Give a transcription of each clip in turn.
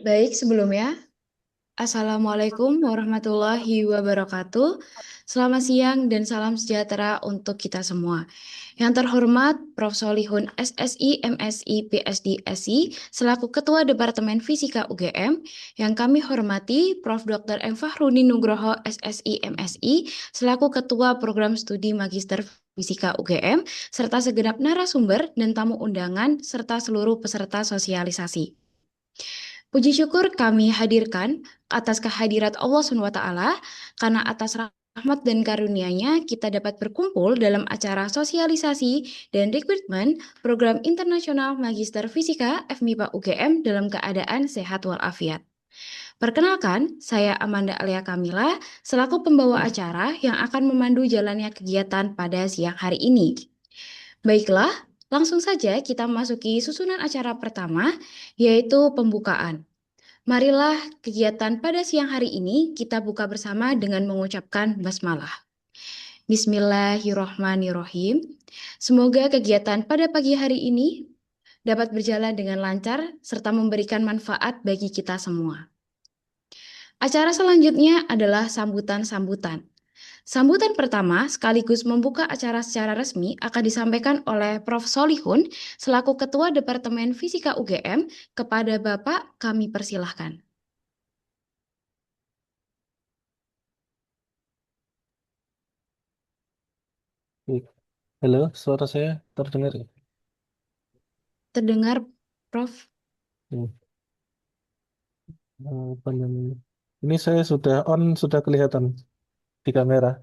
Baik, sebelumnya, Assalamualaikum warahmatullahi wabarakatuh. Selamat siang dan salam sejahtera untuk kita semua. Yang terhormat Prof. Solihun SSI, MSI, PSD, SI, selaku Ketua Departemen Fisika UGM, yang kami hormati Prof. Dr. M. Fahruni Nugroho SSI, MSI, selaku Ketua Program Studi Magister Fisika UGM, serta segenap narasumber dan tamu undangan, serta seluruh peserta sosialisasi. Puji syukur kami hadirkan atas kehadirat Allah SWT, karena atas rahmat dan karunia-Nya kita dapat berkumpul dalam acara sosialisasi dan rekrutmen program internasional Magister Fisika FMIPA UGM dalam keadaan sehat walafiat. Perkenalkan, saya Amanda Alia Kamila selaku pembawa acara yang akan memandu jalannya kegiatan pada siang hari ini. Baiklah, langsung saja kita masuki susunan acara pertama, yaitu pembukaan. Marilah kegiatan pada siang hari ini kita buka bersama dengan mengucapkan basmalah. Bismillahirrohmanirrohim. Semoga kegiatan pada pagi hari ini dapat berjalan dengan lancar serta memberikan manfaat bagi kita semua. Acara selanjutnya adalah sambutan-sambutan. Sambutan pertama sekaligus membuka acara secara resmi akan disampaikan oleh Prof. Solihun selaku Ketua Departemen Fisika UGM. Kepada Bapak kami persilahkan. Halo, suara saya terdengar ya? Terdengar, Prof. Hmm, Apa namanya? Ini saya sudah on, sudah kelihatan di kamera.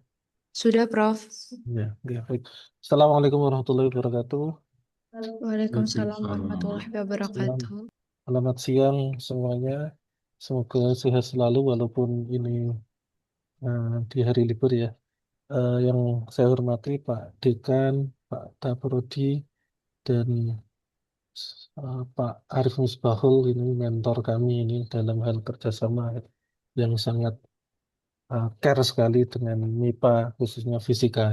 Sudah, Prof. Ya, ya, baik. Assalamualaikum warahmatullahi wabarakatuh. Waalaikumsalam Waalaikumsalam. warahmatullahi Salam, wabarakatuh. selamat siang semuanya. Semoga sehat selalu walaupun ini di hari libur ya. Yang saya hormati Pak Dekan, Pak Daprodi, dan Pak Arif Misbahul, ini mentor kami ini dalam hal kerjasama yang sangat care sekali dengan MIPA, khususnya fisika.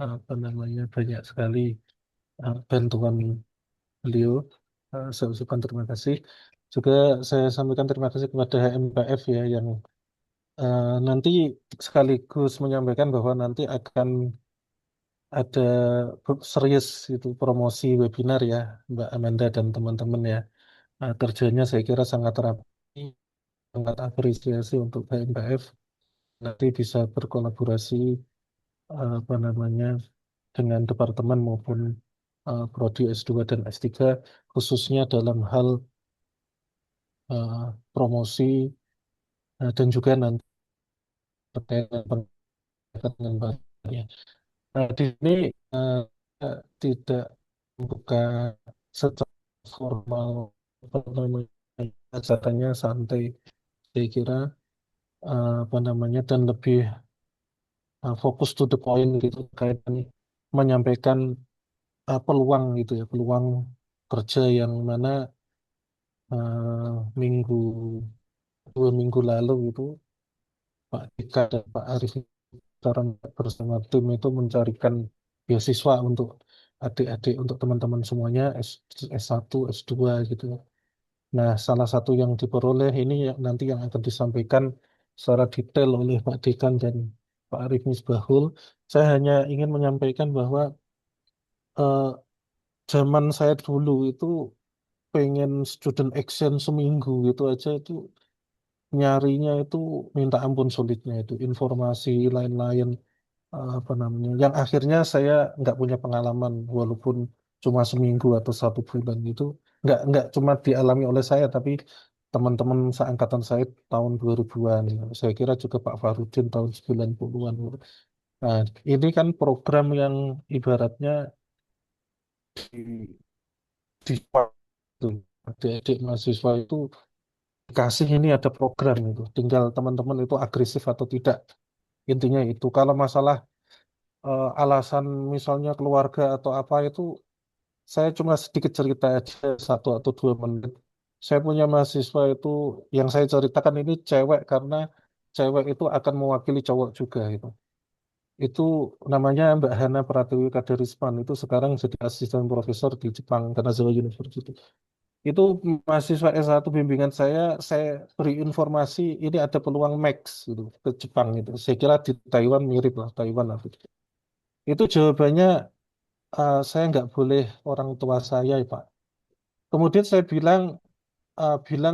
Apa namanya, banyak sekali bantuan beliau. Saya ucapkan terima kasih. Juga saya sampaikan terima kasih kepada HMPF ya, yang nanti sekaligus menyampaikan bahwa nanti akan ada serius itu promosi webinar ya, Mbak Amanda dan teman-teman ya. Kerjanya saya kira sangat rapi, sangat apresiasi untuk HMPF. Nanti bisa berkolaborasi apa namanya, dengan departemen maupun prodi S2 dan S3, khususnya dalam hal promosi dan juga nanti terkait dengan bahannya. Di sini eh, tidak membuka secara formal, apa namanya, acaranya santai saya kira, apa namanya, dan lebih fokus to the point gitu, terkait dengan menyampaikan peluang gitu ya, peluang kerja yang mana minggu 2 minggu lalu itu Pak Dika dan Pak Arif sekarang bersama tim itu mencarikan beasiswa untuk adik-adik, untuk teman-teman semuanya S1, S2 gitu ya. Nah, salah satu yang diperoleh ini yang nanti yang akan disampaikan secara detail oleh Pak Dekan dan Pak Arif Misbahul. Saya hanya ingin menyampaikan bahwa eh, zaman saya dulu itu pengen student action seminggu gitu aja itu nyarinya itu minta ampun sulitnya, itu informasi lain-lain apa namanya, yang akhirnya saya nggak punya pengalaman walaupun cuma seminggu atau 1 bulan itu, nggak cuma dialami oleh saya tapi teman-teman seangkatan saya tahun 2000-an, saya kira juga Pak Farudin tahun 90-an. Nah, ini kan program yang ibaratnya di, di itu adik-adik mahasiswa itu dikasih ini ada program itu, tinggal teman-teman itu agresif atau tidak. Intinya itu, kalau masalah alasan misalnya keluarga atau apa itu, saya cuma sedikit cerita aja 1 atau 2 menit. Saya punya mahasiswa itu, yang saya ceritakan ini cewek karena cewek itu akan mewakili cowok juga itu. Itu namanya Mbak Hana Pratiwi Kaderisman, itu sekarang jadi asisten profesor di Jepang Kanazawa University. Itu mahasiswa S1 bimbingan saya beri informasi ini ada peluang Max gitu ke Jepang itu. Saya kira di Taiwan mirip lah Taiwan lah gitu. Itu jawabannya saya nggak boleh orang tua saya, ya, Pak. Kemudian saya bilang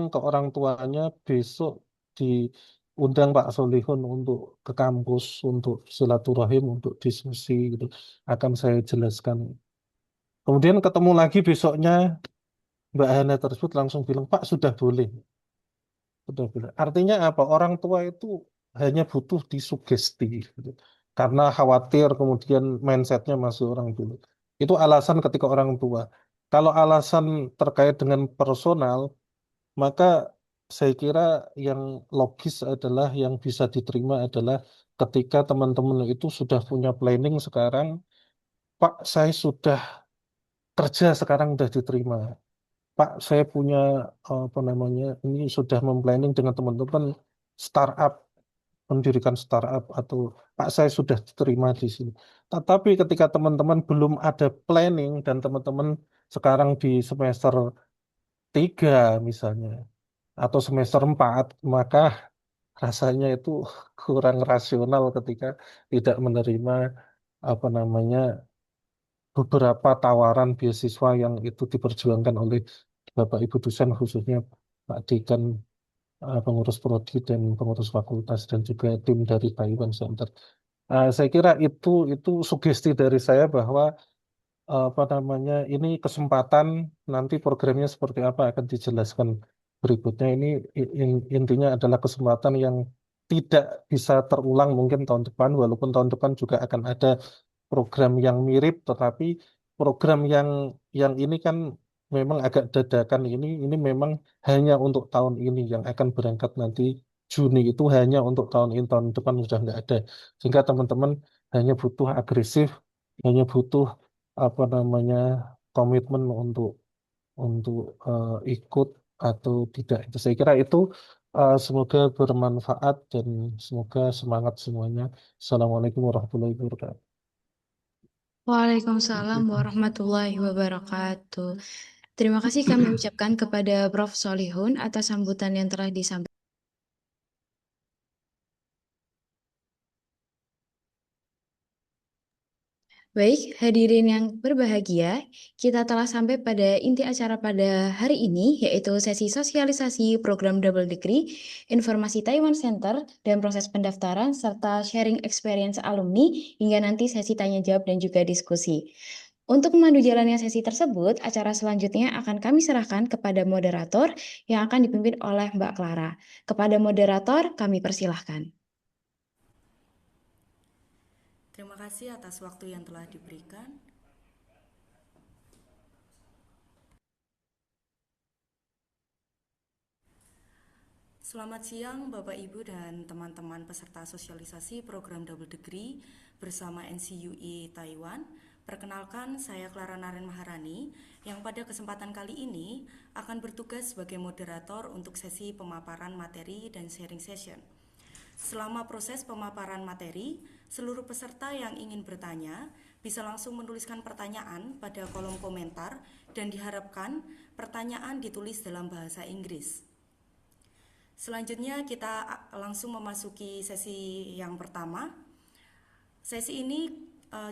ke orang tuanya besok diundang Pak Solihun untuk ke kampus, untuk silaturahim, untuk diskusi gitu. Akan saya jelaskan. Kemudian ketemu lagi besoknya Mbak Hana tersebut langsung bilang, Pak sudah boleh. Sudah boleh. Artinya apa? Orang tua itu hanya butuh disugesti gitu. Karena khawatir kemudian mindsetnya masih orang dulu. Itu alasan ketika orang tua. Kalau alasan terkait dengan personal, maka saya kira yang logis adalah yang bisa diterima adalah ketika teman-teman itu sudah punya planning sekarang, Pak, saya sudah kerja sekarang sudah diterima. Pak, saya punya apa namanya, ini sudah memplanning dengan teman-teman startup, mendirikan startup atau Pak, saya sudah diterima di sini. Tetapi ketika teman-teman belum ada planning dan teman-teman sekarang di semester 3 misalnya atau semester 4 maka rasanya itu kurang rasional ketika tidak menerima apa namanya beberapa tawaran beasiswa yang itu diperjuangkan oleh Bapak Ibu dosen khususnya Pak Dekan, pengurus prodi dan pengurus fakultas dan juga tim dari Taiwan Center. Saya kira itu sugesti dari saya bahwa apa namanya ini kesempatan nanti programnya seperti apa akan dijelaskan berikutnya. Ini intinya adalah kesempatan yang tidak bisa terulang mungkin tahun depan, walaupun tahun depan juga akan ada program yang mirip, tetapi program yang ini kan memang agak dadakan ini memang hanya untuk tahun ini yang akan berangkat nanti Juni itu hanya untuk tahun ini, tahun depan sudah nggak ada. Sehingga teman-teman hanya butuh agresif, hanya butuh apa namanya komitmen untuk ikut atau tidak. Itu saya kira itu semoga bermanfaat dan semoga semangat semuanya. Assalamualaikum warahmatullahi wabarakatuh. Waalaikumsalam warahmatullahi wabarakatuh. Terima kasih kami ucapkan kepada Prof. Solihun atas sambutan yang telah disampaikan. Baik, hadirin yang berbahagia, kita telah sampai pada inti acara pada hari ini, yaitu sesi sosialisasi program Double Degree, informasi Taiwan Center, dan proses pendaftaran, serta sharing experience alumni, hingga nanti sesi tanya jawab dan juga diskusi. Untuk memandu jalannya sesi tersebut, acara selanjutnya akan kami serahkan kepada moderator yang akan dipimpin oleh Mbak Clara. Kepada moderator, kami persilahkan. Terima kasih atas waktu yang telah diberikan. Selamat siang Bapak Ibu dan teman-teman peserta sosialisasi program Double Degree bersama NCUI Taiwan. Perkenalkan, saya Clara Naren Maharani yang pada kesempatan kali ini akan bertugas sebagai moderator untuk sesi pemaparan materi dan sharing session. Selama proses pemaparan materi, seluruh peserta yang ingin bertanya bisa langsung menuliskan pertanyaan pada kolom komentar dan diharapkan pertanyaan ditulis dalam bahasa Inggris. Selanjutnya kita langsung memasuki sesi yang pertama. Sesi ini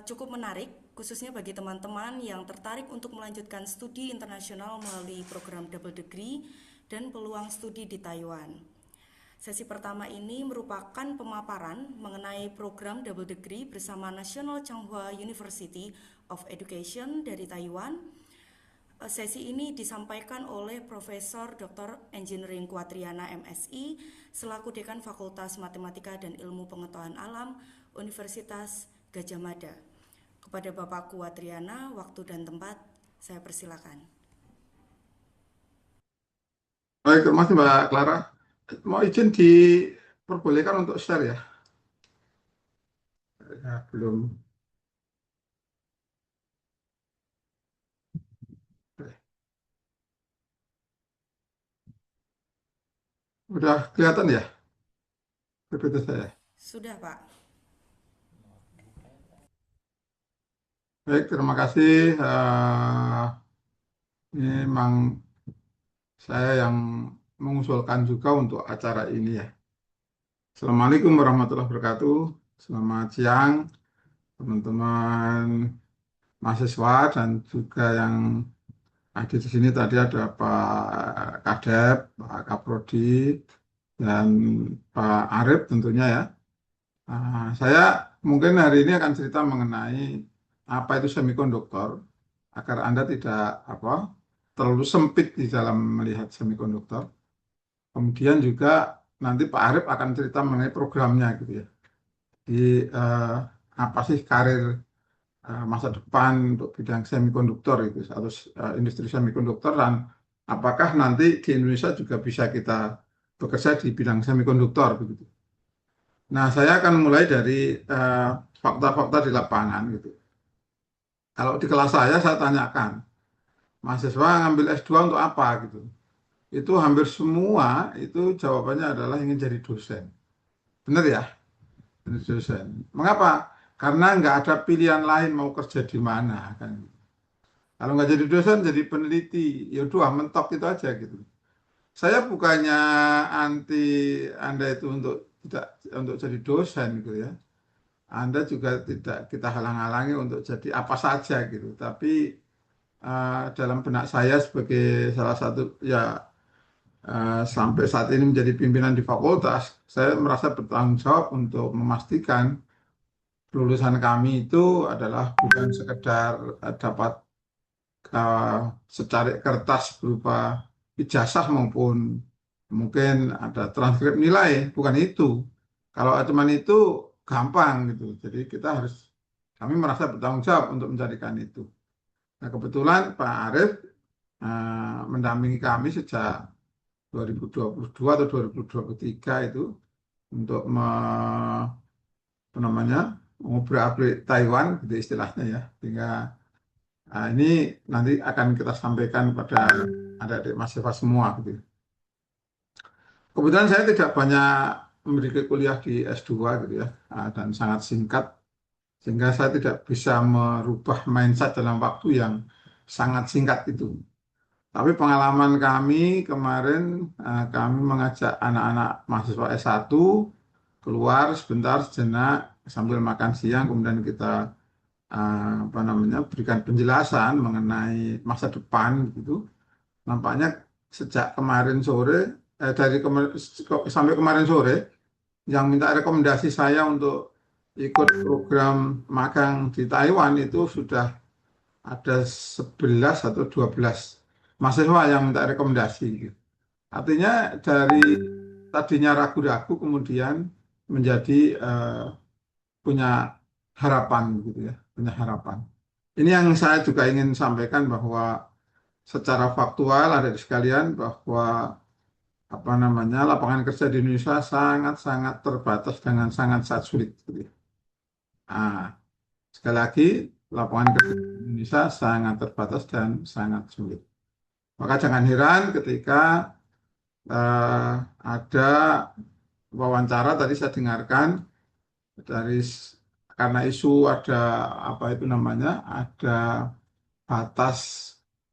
cukup menarik, khususnya bagi teman-teman yang tertarik untuk melanjutkan studi internasional melalui program Double Degree dan peluang studi di Taiwan. Sesi pertama ini merupakan pemaparan mengenai program Double Degree bersama National Changhua University of Education dari Taiwan. Sesi ini disampaikan oleh Profesor Dr. Engineering Quatriana MSI selaku Dekan Fakultas Matematika dan Ilmu Pengetahuan Alam Universitas Gadjah Mada. Kepada Bapak Quatriana, waktu dan tempat saya persilakan. Baik, terima kasih Mbak Clara. Mau izin diperbolehkan untuk share ya? Ya, belum. Udah kelihatan ya PPT saya? Sudah, Pak. Baik, terima kasih. Ini memang Saya yang mengusulkan juga untuk acara ini ya. Assalamualaikum warahmatullahi wabarakatuh. Selamat siang teman-teman mahasiswa dan juga yang hadir di sini tadi ada Pak Kadep, Pak Kaprodi, dan Pak Arif tentunya ya. Saya mungkin hari ini akan cerita mengenai apa itu semikonduktor agar Anda tidak terlalu sempit di dalam melihat semikonduktor. Kemudian juga nanti Pak Arif akan cerita mengenai programnya gitu ya. Di apa sih karir masa depan untuk bidang semikonduktor itu atau industri semikonduktor, dan apakah nanti di Indonesia juga bisa kita bekerja di bidang semikonduktor begitu. Nah, saya akan mulai dari fakta-fakta di lapangan gitu. Kalau di kelas saya tanyakan, mahasiswa ngambil S2 untuk apa gitu. Itu hampir semua itu jawabannya adalah ingin jadi dosen. Benar ya? Jadi dosen. Mengapa? Karena nggak ada pilihan lain mau kerja di mana kan. Kalau nggak jadi dosen, jadi peneliti. Ya udah mentok itu aja gitu. Saya bukannya anti Anda itu untuk tidak untuk jadi dosen gitu ya. Anda juga tidak kita halang-halangi untuk jadi apa saja gitu. Tapi dalam benak saya sebagai salah satu ya sampai saat ini menjadi pimpinan di fakultas, saya merasa bertanggung jawab untuk memastikan lulusan kami itu adalah bukan sekedar dapat uh, secari kertas berupa ijazah maupun mungkin ada transkrip nilai, bukan itu. Kalau cuma itu gampang gitu. Jadi kami merasa bertanggung jawab untuk mencarikan itu. Nah, kebetulan Pak Arief mendampingi kami sejak 2022 atau 2023 itu untuk apa namanya mengobrak-abrik Taiwan gitu istilahnya ya, sehingga ini nanti akan kita sampaikan pada adik-adik mahasiswa semua gitu. Kebetulan saya tidak banyak memiliki kuliah di S2 gitu ya, dan sangat singkat, sehingga saya tidak bisa merubah mindset dalam waktu yang sangat singkat itu. Tapi pengalaman kami kemarin, kami mengajak anak-anak mahasiswa S1 keluar sebentar sejenak sambil makan siang, kemudian kita berikan penjelasan mengenai masa depan gitu. Nampaknya sejak kemarin sore, sampai kemarin sore, yang minta rekomendasi saya untuk ikut program magang di Taiwan itu sudah ada 11 atau 12 mahasiswa yang minta rekomendasi gitu. Artinya dari tadinya ragu-ragu kemudian menjadi punya harapan gitu ya, punya harapan. Ini yang saya juga ingin sampaikan bahwa secara faktual ada di sekalian bahwa lapangan kerja di Indonesia sangat-sangat terbatas dengan sangat-sangat sulit gitu ya. Nah, sekali lagi lapangan kerja di Indonesia sangat terbatas dan sangat sulit. Maka jangan heran ketika ada wawancara tadi saya dengarkan dari karena isu ada ada batas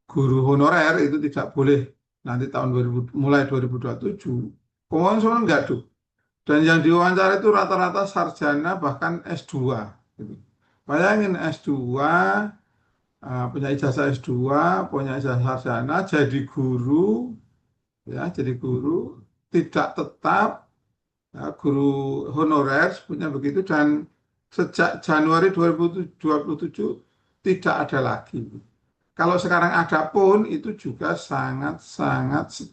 guru honorer itu tidak boleh nanti tahun 2000 mulai 2027. Kemudian soalnya enggak tuh. Dan yang diwawancara itu rata-rata sarjana bahkan S2 gitu. Bayangin S2 punya ijazah S2, punya ijazah sarjana jadi guru ya, jadi guru tidak tetap ya, guru honorer punya begitu, dan sejak Januari 2027 tidak ada lagi. Kalau sekarang ada pun itu juga sangat-sangat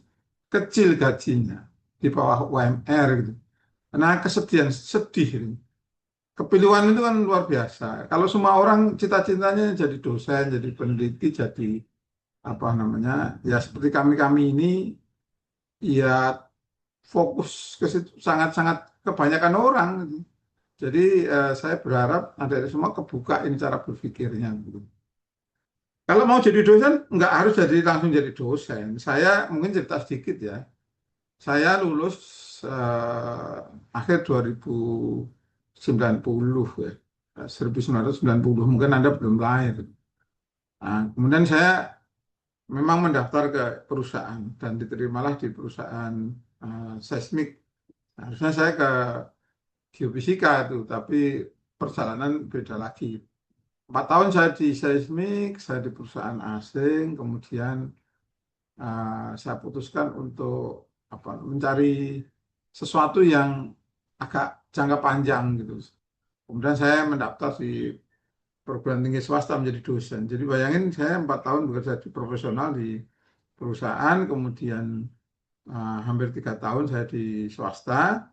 kecil gajinya di bawah UMR gitu. Nah, kesedihan sedih ini. Kepilihan itu kan luar biasa. Kalau semua orang cita-citanya jadi dosen, jadi peneliti, jadi ya seperti kami-kami ini ya fokus ke situ sangat-sangat kebanyakan orang gitu. Jadi saya berharap ada semua kebuka ini cara berpikirnya gitu. Kalau mau jadi dosen, nggak harus jadi langsung jadi dosen. Saya mungkin cerita sedikit ya. Saya lulus akhir 2090 ya. 1990, mungkin Anda belum lahir. Nah, kemudian saya memang mendaftar ke perusahaan dan diterimalah di perusahaan seismik. Harusnya saya ke geofisika itu, tapi perjalanan beda lagi. 4 tahun saya di seismik, saya di perusahaan asing, kemudian saya putuskan untuk mencari sesuatu yang agak jangka panjang gitu. Kemudian saya mendaftar di perguruan tinggi swasta menjadi dosen. Jadi bayangin saya 4 tahun bekerja di profesional di perusahaan, kemudian hampir 3 tahun saya di swasta.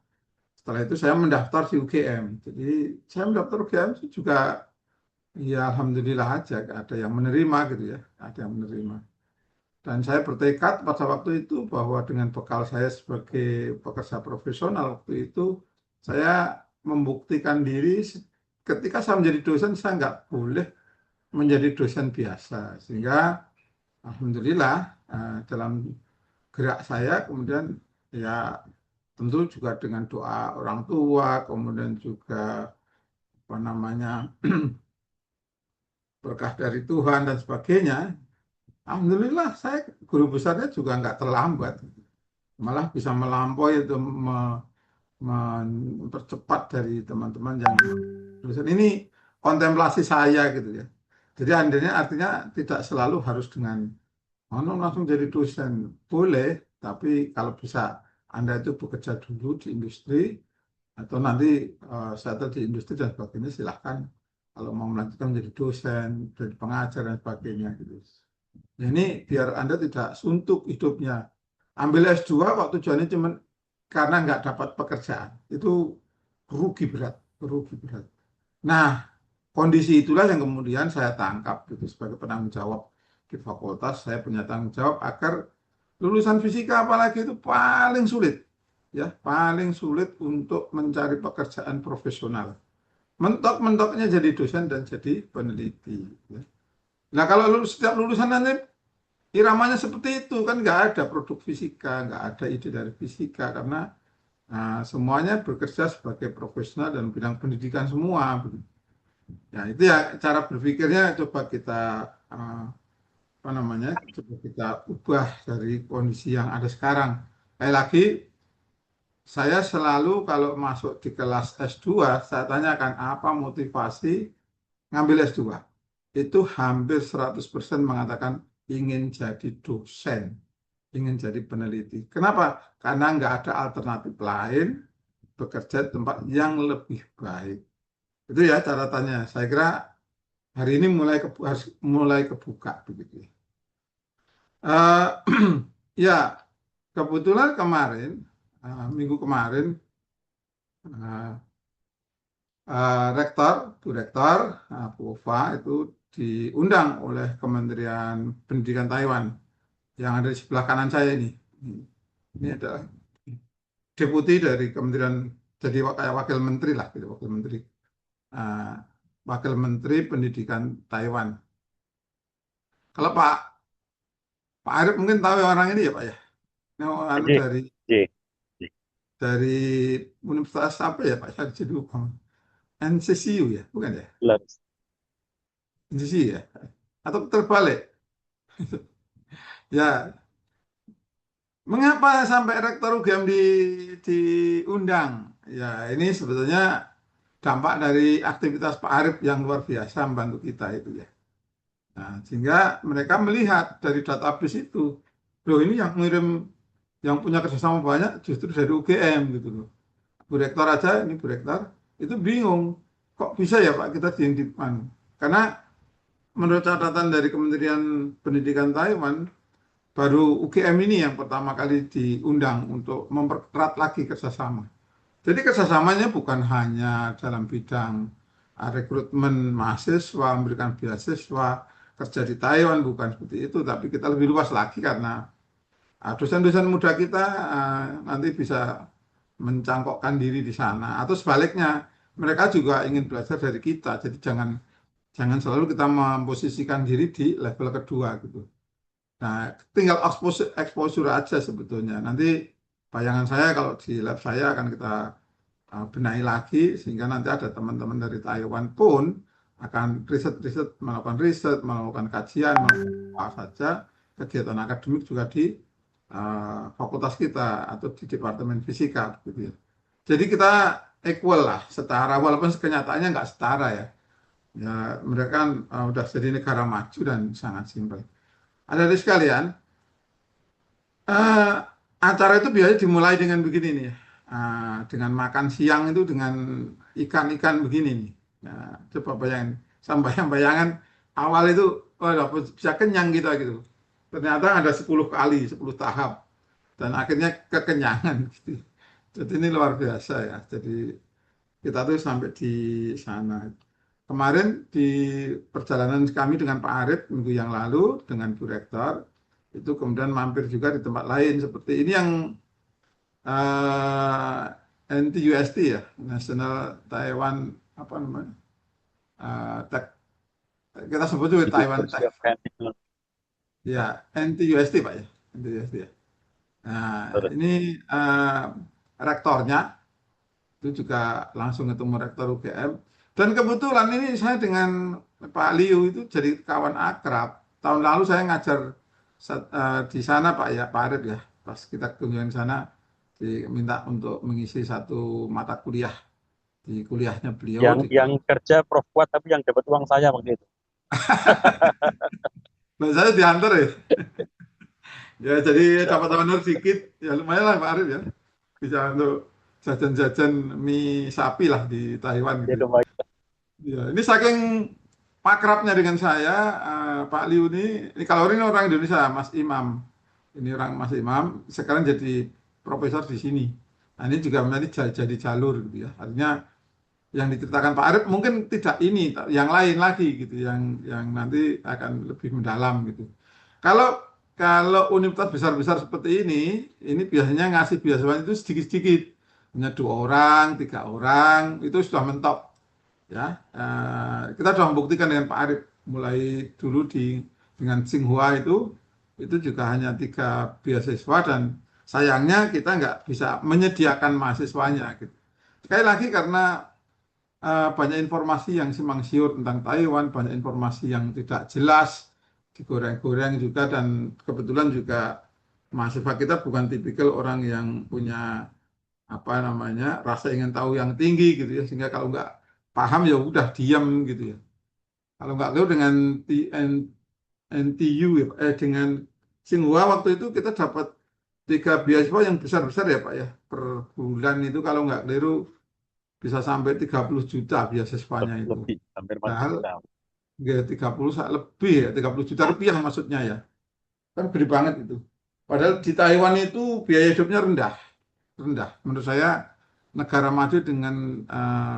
Setelah itu saya mendaftar di UGM. Jadi saya mendaftar UGM juga ya alhamdulillah aja ada yang menerima gitu ya, ada yang menerima. Dan saya bertekad pada waktu itu bahwa dengan bekal saya sebagai pekerja profesional waktu itu, saya membuktikan diri ketika saya menjadi dosen, saya nggak boleh menjadi dosen biasa. Sehingga alhamdulillah dalam gerak saya kemudian ya tentu juga dengan doa orang tua, kemudian juga apa namanya berkah dari Tuhan dan sebagainya. Alhamdulillah saya guru besarnya juga nggak terlambat, malah bisa melampaui itu mempercepat dari teman-teman yang dosen ini kontemplasi saya gitu ya. Jadi artinya tidak selalu harus dengan langsung jadi dosen, boleh, tapi kalau bisa Anda itu bekerja dulu di industri atau nanti settle di industri dan sebagainya silahkan kalau mau melanjutkan menjadi dosen, jadi pengajar dan sebagainya gitu. Nah, ini biar Anda tidak suntuk hidupnya. Ambil S2 kok tujuannya cuma karena nggak dapat pekerjaan. Itu rugi berat, rugi berat. Nah, kondisi itulah yang kemudian saya tangkap gitu, sebagai penanggung jawab di fakultas. Saya punya tanggung jawab agar lulusan fisika apalagi itu paling sulit. Ya, paling sulit untuk mencari pekerjaan profesional. Mentok-mentoknya jadi dosen dan jadi peneliti. Ya. Nah, kalau setiap lulusan nanti iramanya seperti itu kan nggak ada produk fisika, nggak ada ide dari fisika karena semuanya bekerja sebagai profesional dan bidang pendidikan semua. Ya itu ya cara berpikirnya coba kita coba kita ubah dari kondisi yang ada sekarang. Kayak lagi saya selalu kalau masuk di kelas S2 saya tanyakan apa motivasi ngambil S2. Itu hampir 100% mengatakan ingin jadi dosen, ingin jadi peneliti. Kenapa? Karena nggak ada alternatif lain bekerja di tempat yang lebih baik. Itu ya catatannya. Saya kira hari ini mulai kebuka begitu. Ya, kebetulan kemarin, minggu kemarin, rektor, Bu Rektor, Bu Ufa itu diundang oleh Kementerian Pendidikan Taiwan yang ada di sebelah kanan saya ini. Ini adalah deputi dari Kementerian, jadi kayak wakil menteri lah, gitu, wakil menteri Pendidikan Taiwan. Kalau Pak Arif mungkin tahu orang ini ya Pak ya. Dari Universitas apa ya Pak? Saya jadi lupa. NCCU ya, bukan ya? NCCU ya? Atau terbalik? Ya, mengapa sampai rektor UGM diundang? Ya, ini sebetulnya dampak dari aktivitas Pak Arif yang luar biasa membantu kita itu ya. Nah, sehingga mereka melihat dari database itu, loh ini yang ngirim, yang punya kerjasama banyak justru dari UGM gitu loh. Bu Rektor aja, ini Bu Rektor, itu bingung, kok bisa ya Pak kita diintipkan? Karena menurut catatan dari Kementerian Pendidikan Taiwan, baru UGM ini yang pertama kali diundang untuk mempererat lagi kerjasama. Jadi kerjasamanya bukan hanya dalam bidang rekrutmen mahasiswa, memberikan beasiswa, kerja di Taiwan, bukan seperti itu, tapi kita lebih luas lagi karena dosen-dosen muda kita nanti bisa mencangkokkan diri di sana. Atau sebaliknya, mereka juga ingin belajar dari kita, jadi jangan selalu kita memposisikan diri di level kedua gitu. Nah, tinggal exposure aja sebetulnya. Nanti bayangan saya kalau di lab saya akan kita benahi lagi sehingga nanti ada teman-teman dari Taiwan pun akan melakukan riset, melakukan kajian, melakukan apa saja kegiatan akademik juga di fakultas kita atau di Departemen Fisika gitu ya. Jadi kita equal lah, setara, walaupun kenyataannya nggak setara ya. Ya, mereka kan udah jadi negara maju dan sangat simpel. Ada di sekalian, eh, acara itu biasanya dimulai dengan begini nih, dengan makan siang itu dengan ikan-ikan begini nih. Nah, coba bayangin, sama bayang-bayangan awal itu, oh, bisa kenyang kita gitu. Ternyata ada 10 kali, 10 tahap, dan akhirnya kekenyangan gitu. Jadi ini luar biasa ya. Jadi kita tuh sampai di sana. Kemarin di perjalanan kami dengan Pak Arif minggu yang lalu dengan Bu Rektor, itu kemudian mampir juga di tempat lain seperti ini yang NTUST ya, National Taiwan apa namanya? Kita sebut juga Taiwan University Tech. of Technology. Ya, NTUST Pak ya. NTUST ya. Nah, Betul. ini rektornya itu juga langsung ketemu rektor UGM. Dan kebetulan ini saya dengan Pak Liu itu jadi kawan akrab. Tahun lalu saya ngajar di sana Pak ya, Pak Arif ya. Pas kita kunjungan sana diminta untuk mengisi satu mata kuliah di kuliahnya beliau di Yang kerja Prof Kuat tapi yang dapat uang saya waktu itu. Nah, saya diantar ya. Ya jadi dapat honor sedikit, ya lumayan lah Pak Arif ya. Bisa untuk jajan-jajan mie sapi lah di Taiwan Ya, gitu. lumayan. Ya, ini saking akrabnya dengan saya, Pak Liu ini kalau ini orang Indonesia, Mas Imam. Ini orang Mas Imam, sekarang jadi profesor di sini. Nah, ini juga nanti jadi jalur gitu ya. Artinya yang diceritakan Pak Arif mungkin tidak ini, yang lain lagi gitu, yang nanti akan lebih mendalam gitu. Kalau kalau universitas besar-besar seperti ini biasanya ngasih beasiswa itu sedikit-sedikit, hanya 2 orang, 3 orang, itu sudah mentok. Ya, kita sudah membuktikan dengan Pak Arif mulai dulu dengan Tsinghua itu juga hanya 3 beasiswa dan sayangnya kita nggak bisa menyediakan mahasiswanya gitu. Sekali lagi karena banyak informasi yang simpang siur tentang Taiwan, banyak informasi yang tidak jelas, digoreng-goreng juga, dan kebetulan juga mahasiswa kita bukan tipikal orang yang punya apa namanya rasa ingin tahu yang tinggi gitu ya, sehingga kalau nggak paham ya udah diam gitu ya. Kalau nggak tahu dengan NTU ya, dengan Tsinghua waktu itu kita dapat 3 beasiswa yang besar-besar ya Pak ya, per bulan itu kalau nggak keliru bisa sampai 30 juta beasiswanya itu. Lebih, hampir 4 Padahal juta. ya 30 lebih ya, 30 juta rupiah maksudnya ya. Kan gede banget itu. Padahal di Taiwan itu biaya hidupnya rendah. Rendah. Menurut saya negara maju dengan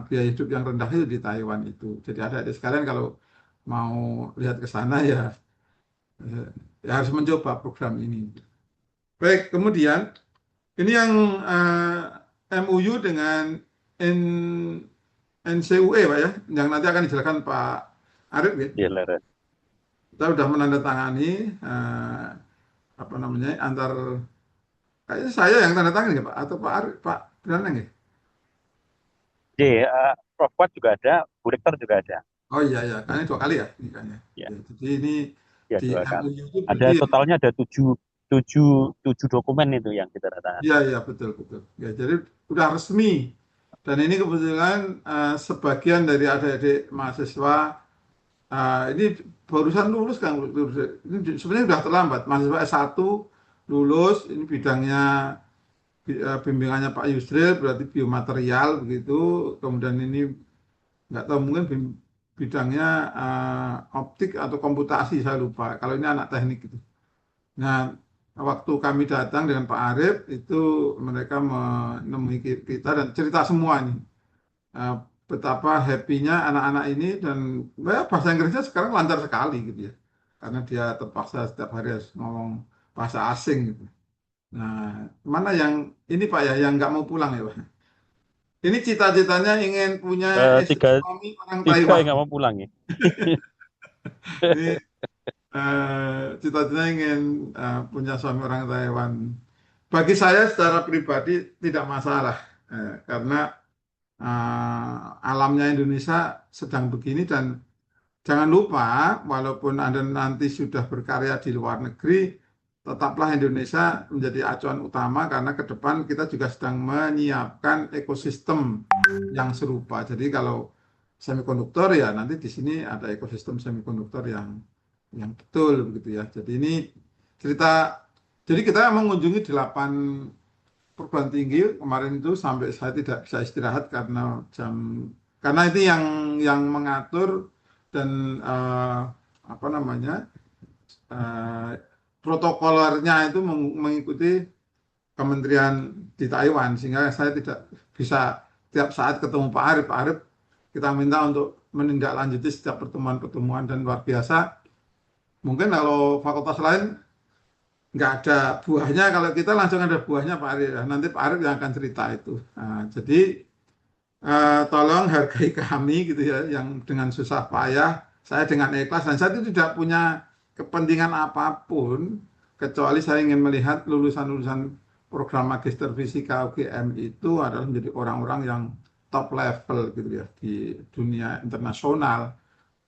biaya hidup yang rendah itu di Taiwan itu. Jadi ada sekalian kalau mau lihat ke sana ya, eh, ya harus mencoba program ini. Baik, kemudian ini yang MOU dengan NCUE Pak ya, yang nanti akan dijelaskan Pak Arif ya. Iya, Lara. Kita sudah menandatangani apa namanya antar, kayaknya saya yang tanda tangan ya Pak, atau Pak Arif, Pak Branang ya. Prof Kuat juga ada, Bu Rektor juga ada. Oh iya ya, kayaknya 2 kali ya ini kan ya. Ya. Ya, jadi ini Ya, di 2 kali. MOU itu Ada berarti totalnya ada 7 dokumen itu yang kita datangkan. iya iya betul betul. Ya jadi udah resmi. Dan ini kebetulan sebagian dari adik-adik mahasiswa ini barusan lulus kan, ini sebenarnya sudah terlambat. Mahasiswa S1 lulus, ini bidangnya bimbingannya Pak Yusril, berarti biomaterial begitu. Kemudian ini nggak tahu mungkin bidangnya optik atau komputasi, saya lupa. Kalau ini anak teknik gitu. Nah, waktu kami datang dengan Pak Arif itu mereka menemui kita dan cerita semua ini. Eh, Betapa happy-nya anak-anak ini, dan ya, bahasa Inggrisnya sekarang lancar sekali gitu ya. Karena dia terpaksa setiap hari harus ngomong bahasa asing gitu. Nah, mana yang ini Pak ya, yang nggak mau pulang ya Pak? Ini cita-citanya ingin punya suami orang 3 Taiwan. yang nggak mau pulang ya. Ini cita-citanya ingin punya suami orang Taiwan. Bagi saya secara pribadi tidak masalah, karena alamnya Indonesia sedang begini dan jangan lupa, walaupun Anda nanti sudah berkarya di luar negeri, tetaplah Indonesia menjadi acuan utama karena ke depan kita juga sedang menyiapkan ekosistem yang serupa. Jadi kalau semikonduktor ya nanti di sini ada ekosistem semikonduktor yang betul begitu ya. Jadi ini cerita. Jadi kita mengunjungi 8 perguruan tinggi kemarin itu sampai saya tidak bisa istirahat karena itu yang mengatur dan apa namanya eh, protokolernya itu mengikuti kementerian di Taiwan sehingga saya tidak bisa tiap saat ketemu Pak Arif. Pak Arif kita minta untuk menindaklanjuti setiap pertemuan-pertemuan dan luar biasa. Mungkin kalau fakultas lain nggak ada buahnya, kalau kita langsung ada buahnya Pak Arif. Nanti Pak Arif yang akan cerita itu. Nah, jadi tolong hargai kami gitu ya, yang dengan susah payah, saya dengan ikhlas dan saya itu tidak punya kepentingan apapun kecuali saya ingin melihat lulusan-lulusan program Magister Fisika UGM itu adalah menjadi orang-orang yang top level gitu ya di dunia internasional,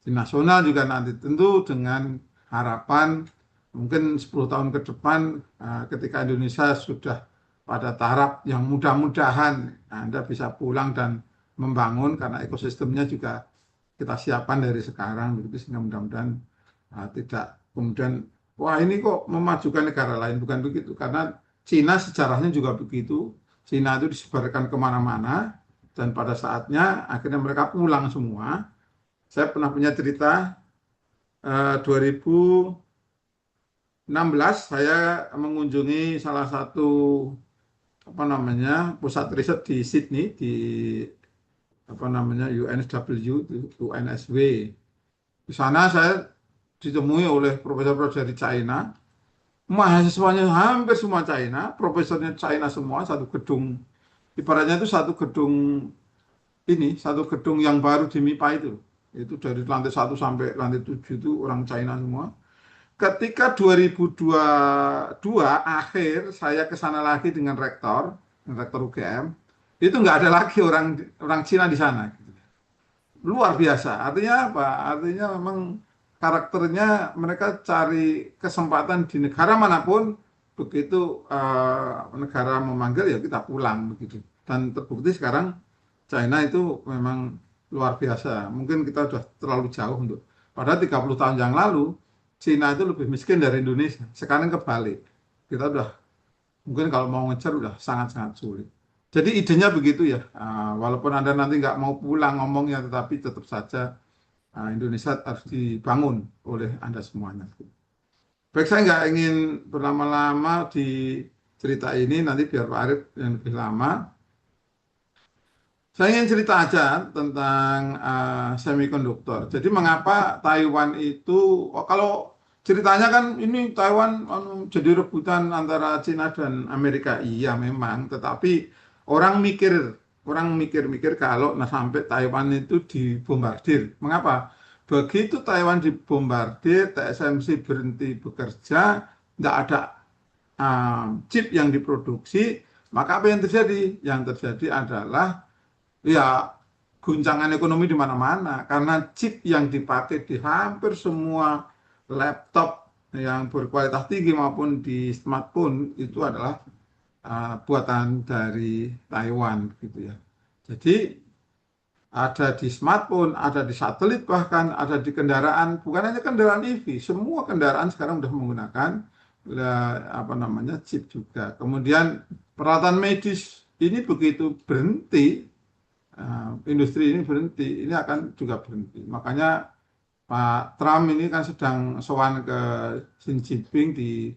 di nasional juga nanti tentu dengan harapan mungkin 10 tahun ke depan ketika Indonesia sudah pada taraf yang mudah-mudahan Anda bisa pulang dan membangun karena ekosistemnya juga kita siapkan dari sekarang begitu sehingga mudah-mudahan tidak kemudian wah ini kok memajukan negara lain, bukan begitu karena Cina sejarahnya juga begitu. Cina itu disebarkan kemana-mana dan pada saatnya akhirnya mereka pulang semua. Saya pernah punya cerita 2016 saya mengunjungi salah satu apa namanya pusat riset di Sydney di apa namanya UNSW, UNSW. Di sana saya ditemui oleh profesor-profesor dari China, mahasiswanya hampir semua China, profesornya China semua, satu gedung. Ibaratnya itu satu gedung yang baru di MIPA itu. Itu dari lantai 1 sampai lantai 7 itu orang China semua. Ketika 2022 akhir saya ke sana lagi dengan rektor UGM, itu nggak ada lagi orang Cina di sana. Luar biasa. Artinya apa? Artinya memang karakternya mereka cari kesempatan di negara manapun, begitu negara memanggil ya kita pulang begitu. Dan terbukti sekarang China itu memang luar biasa. Mungkin kita sudah terlalu jauh untuk. Padahal 30 tahun yang lalu Cina itu lebih miskin dari Indonesia. Sekarang kebalik. Kita udah mungkin kalau mau ngejar udah sangat-sangat sulit. Jadi idenya begitu ya. Walaupun Anda nanti nggak mau pulang ngomongnya, tetapi tetap saja Indonesia harus dibangun oleh Anda semuanya. Baik, saya nggak ingin berlama-lama di cerita ini, nanti biar Pak Arif yang lebih lama. Saya ingin cerita aja tentang semikonduktor. Jadi mengapa Taiwan itu, kalau ceritanya kan ini Taiwan jadi rebutan antara Cina dan Amerika. Iya memang, tetapi orang mikir kalau sampai Taiwan itu dibombardir. Mengapa? Begitu Taiwan dibombardir, TSMC berhenti bekerja, tidak ada chip yang diproduksi, maka apa yang terjadi? Yang terjadi adalah ya guncangan ekonomi di mana-mana karena chip yang dipakai di hampir semua laptop yang berkualitas tinggi maupun di smartphone itu adalah buatan dari Taiwan gitu ya. Jadi ada di smartphone, ada di satelit bahkan ada di kendaraan, bukan hanya kendaraan EV, semua kendaraan sekarang sudah menggunakan apa namanya chip juga. Kemudian peralatan medis ini begitu berhenti, industri ini berhenti, ini akan juga berhenti. Makanya Pak Trump ini kan sedang sowan ke Xi Jinping di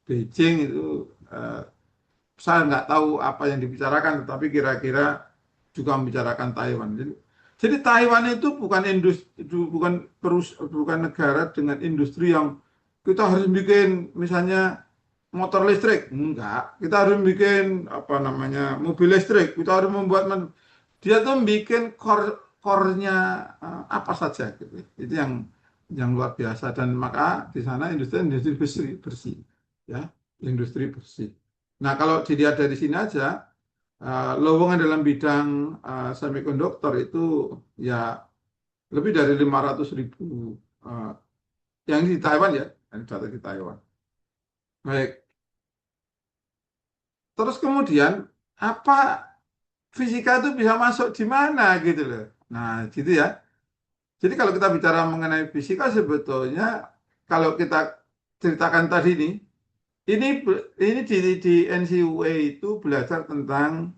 Beijing itu, saya nggak tahu apa yang dibicarakan, tetapi kira-kira juga membicarakan Taiwan. Jadi Taiwan itu bukan industri, bukan negara dengan industri yang kita harus bikin misalnya motor listrik, enggak. Kita harus bikin apa namanya mobil listrik, kita harus membuat dia tuh bikin core-nya apa saja gitu. Itu yang luar biasa dan maka di sana industri bersih ya, industri bersih. Nah, kalau dilihat dari sini aja lowongan dalam bidang semikonduktor itu ya lebih dari 500.000 yang di Taiwan ya, yang data di Taiwan. Baik, terus kemudian apa fisika itu bisa masuk di mana gitu loh. Nah, gitu ya. Jadi kalau kita bicara mengenai fisika sebetulnya kalau kita ceritakan tadi ini di NCUA itu belajar tentang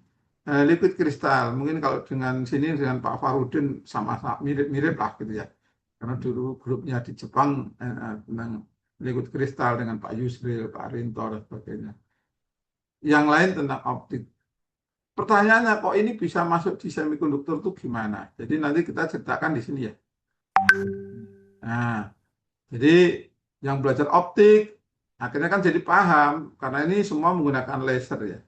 liquid kristal. Mungkin kalau dengan sini dengan Pak Farudin sama-sama mirip-mirip lah gitu ya. Karena dulu grupnya di Jepang tentang liquid kristal dengan Pak Yusril, Pak Rinto dan sebagainya. Yang lain tentang optik. Pertanyaannya kok ini bisa masuk di semikonduktor itu gimana? Jadi nanti kita ceritakan di sini ya. Nah, jadi yang belajar optik akhirnya kan jadi paham karena ini semua menggunakan laser ya.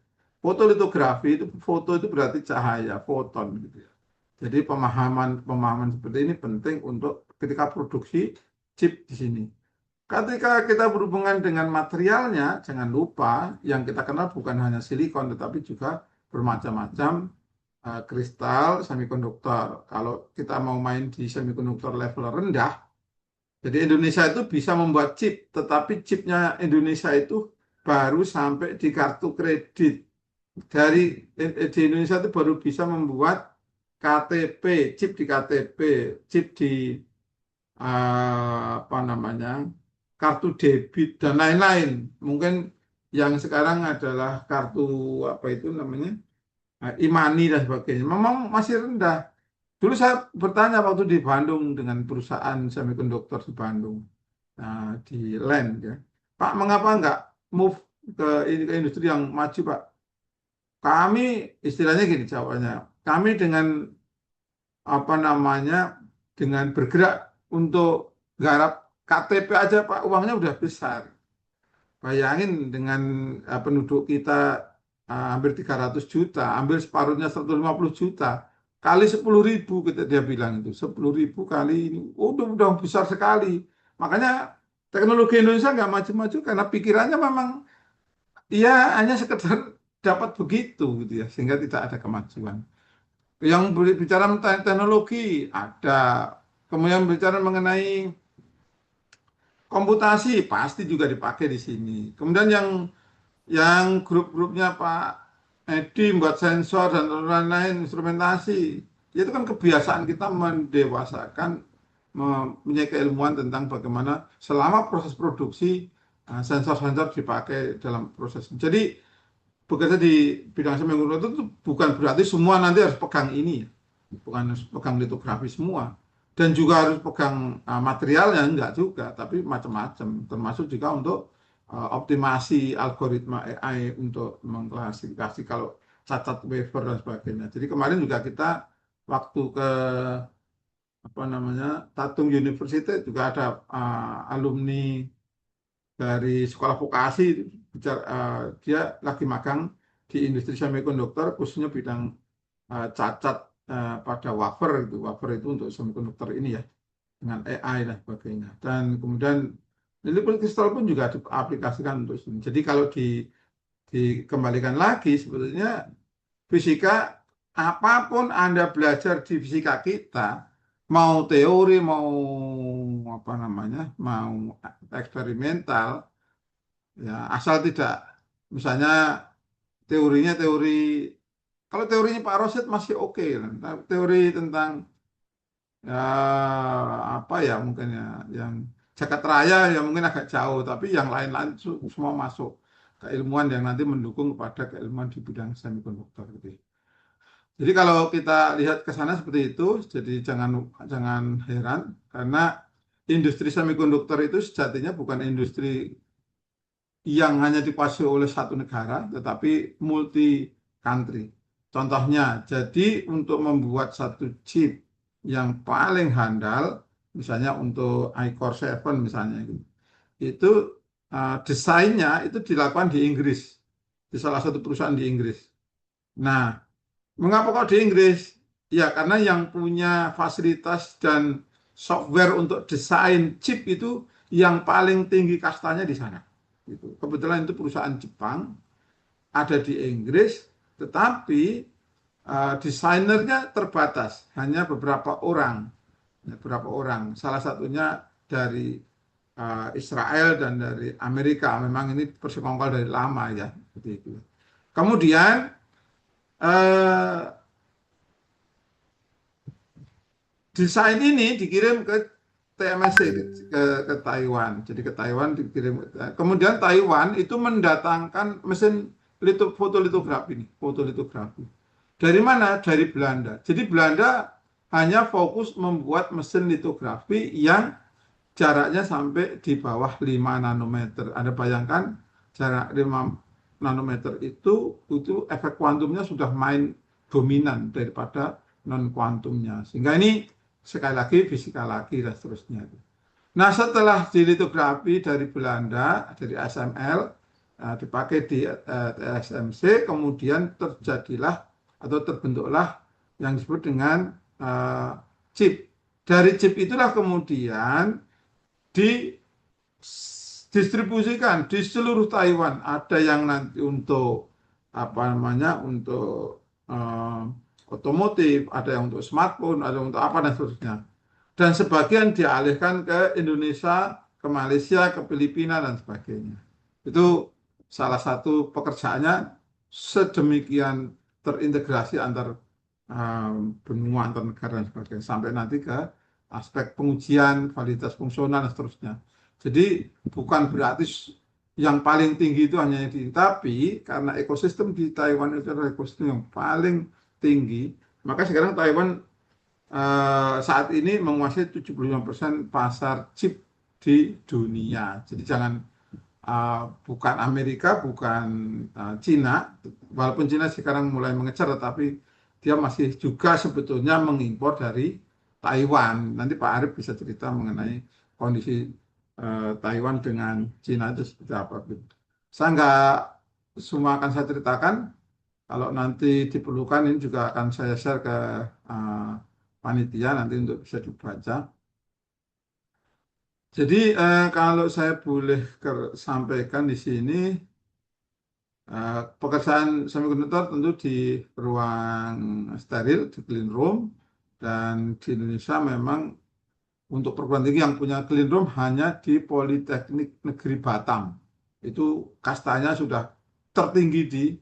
Fotolitografi itu foto itu berarti cahaya, foton gitu ya. Jadi pemahaman seperti ini penting untuk ketika produksi chip di sini. Ketika kita berhubungan dengan materialnya, jangan lupa yang kita kenal bukan hanya silikon tetapi juga bermacam-macam kristal semikonduktor. Kalau kita mau main di semikonduktor level rendah, jadi Indonesia itu bisa membuat chip, tetapi chipnya Indonesia itu baru sampai di kartu kredit. Di Indonesia itu baru bisa membuat KTP, chip di KTP, chip di apa namanya, kartu debit dan lain-lain. Mungkin yang sekarang adalah kartu apa itu namanya, e-money dan sebagainya. Memang masih rendah. Dulu saya bertanya waktu di Bandung dengan perusahaan semikonduktor di Bandung, di LAN ya. Pak, mengapa nggak move ke industri yang maju, Pak? Kami istilahnya gini jawabannya. Kami dengan apa namanya dengan bergerak untuk garap KTP aja Pak, uangnya udah besar. Bayangin dengan penduduk kita hampir 300 juta, ambil separuhnya 150 juta, kali 10.000 kita dia bilang itu, 10.000 kali ini, udah besar sekali. Makanya teknologi Indonesia nggak maju-maju karena pikirannya memang ya hanya sekedar dapat begitu gitu ya, sehingga tidak ada kemajuan. Yang bicara tentang teknologi ada, kemudian bicara mengenai komputasi pasti juga dipakai di sini. Kemudian yang grup-grupnya Pak Edi buat sensor dan lain-lain instrumentasi, itu kan kebiasaan kita mendewasakan, mempunyai keilmuan tentang bagaimana selama proses produksi sensor-sensor dipakai dalam proses. Jadi bekerja di bidang semikonduktor itu bukan berarti semua nanti harus pegang ini, bukan harus pegang litografi semua, dan juga harus pegang materialnya enggak juga, tapi macam-macam, termasuk juga untuk optimasi algoritma AI untuk mengklasifikasi kalau cacat wafer dan sebagainya. Jadi kemarin juga kita waktu ke apa namanya Tatung University juga ada alumni dari sekolah vokasi dia lagi magang di industri semikonduktor khususnya bidang cacat pada wafer itu. Wafer itu untuk semikonduktor ini ya dengan AI dan sebagainya. Dan kemudian liquid crystal pun juga diaplikasikan untuk sini. Jadi kalau dikembalikan lagi sebetulnya fisika apapun Anda belajar di fisika kita mau teori mau apa namanya mau eksperimental ya asal tidak misalnya teorinya kalau teorinya Pak Rosid masih oke teori tentang ya apa ya mungkin ya yang jagat raya ya mungkin agak jauh tapi yang lain-lain semua masuk keilmuan yang nanti mendukung kepada keilmuan di bidang semikonduktor gitu. Jadi kalau kita lihat ke sana seperti itu, jadi jangan heran karena industri semikonduktor itu sejatinya bukan industri yang hanya dikuasai oleh satu negara, tetapi multi country. Contohnya, jadi untuk membuat satu chip yang paling handal, misalnya untuk iCore 7 misalnya, itu desainnya itu dilakukan di Inggris, di salah satu perusahaan di Inggris. Nah, mengapa kok di Inggris? Ya, karena yang punya fasilitas dan software untuk desain chip itu yang paling tinggi kastanya di sana. Gitu. Kebetulan itu perusahaan Jepang, ada di Inggris, tetapi desainernya terbatas, hanya beberapa orang. Ya, beberapa orang. Salah satunya dari Israel dan dari Amerika. Memang ini persekongkol dari lama ya, seperti itu. Kemudian eh, desain ini dikirim ke TMSC ke Taiwan. Jadi ke Taiwan dikirim. Kemudian Taiwan itu mendatangkan mesin fotolitografi ini, fotolitografi. Dari mana? Dari Belanda. Jadi Belanda hanya fokus membuat mesin litografi yang jaraknya sampai di bawah 5 nanometer. Anda bayangkan jarak 5 nanometer itu efek kuantumnya sudah main dominan daripada non kuantumnya. Sehingga ini sekali lagi fisika lagi dan seterusnya. Nah, setelah dilitografi dari Belanda, dari ASML, dipakai di TSMC, kemudian terjadilah atau terbentuklah yang disebut dengan chip. Dari chip itulah kemudian didistribusikan di seluruh Taiwan. Ada yang nanti untuk apa namanya, untuk otomotif, ada yang untuk smartphone, ada yang untuk apa dan seterusnya. Dan sebagian dialihkan ke Indonesia, ke Malaysia, ke Filipina dan sebagainya. Itu salah satu pekerjaannya sedemikian terintegrasi antar benua, antar negara dan sebagainya, sampai nanti ke aspek pengujian, validitas fungsional dan seterusnya. Jadi bukan berarti yang paling tinggi itu hanya di, tapi karena ekosistem di Taiwan itu adalah ekosistem yang paling tinggi, maka sekarang Taiwan saat ini menguasai 75% pasar chip di dunia. Jadi jangan bukan Amerika, bukan Cina, walaupun Cina sekarang mulai mengejar, tetapi dia masih juga sebetulnya mengimpor dari Taiwan. Nanti Pak Arief bisa cerita mengenai kondisi Taiwan dengan Cina itu seperti apa. Saya nggak semua akan saya ceritakan. Kalau nanti diperlukan ini juga akan saya share ke panitia nanti untuk bisa dibaca. Jadi kalau saya boleh sampaikan di sini, pekerjaan semiconductor tentu di ruang steril, di clean room, dan di Indonesia memang untuk perguruan tinggi yang punya clean room hanya di Politeknik Negeri Batam. Itu kastanya sudah tertinggi di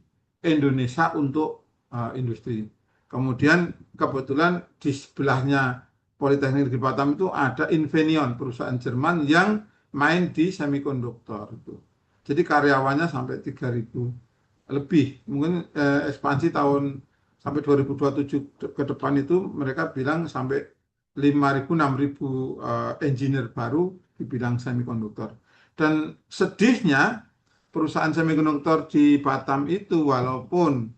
Indonesia untuk industri. Kemudian kebetulan di sebelahnya Politeknik Negeri Batam itu ada Infineon, perusahaan Jerman yang main di semikonduktor itu. Jadi karyawannya sampai 3.000 lebih. Mungkin ekspansi tahun sampai 2027 ke depan itu mereka bilang sampai 5.000 6.000 engineer baru di bidang semikonduktor. Dan sedihnya perusahaan semikonduktor di Batam itu walaupun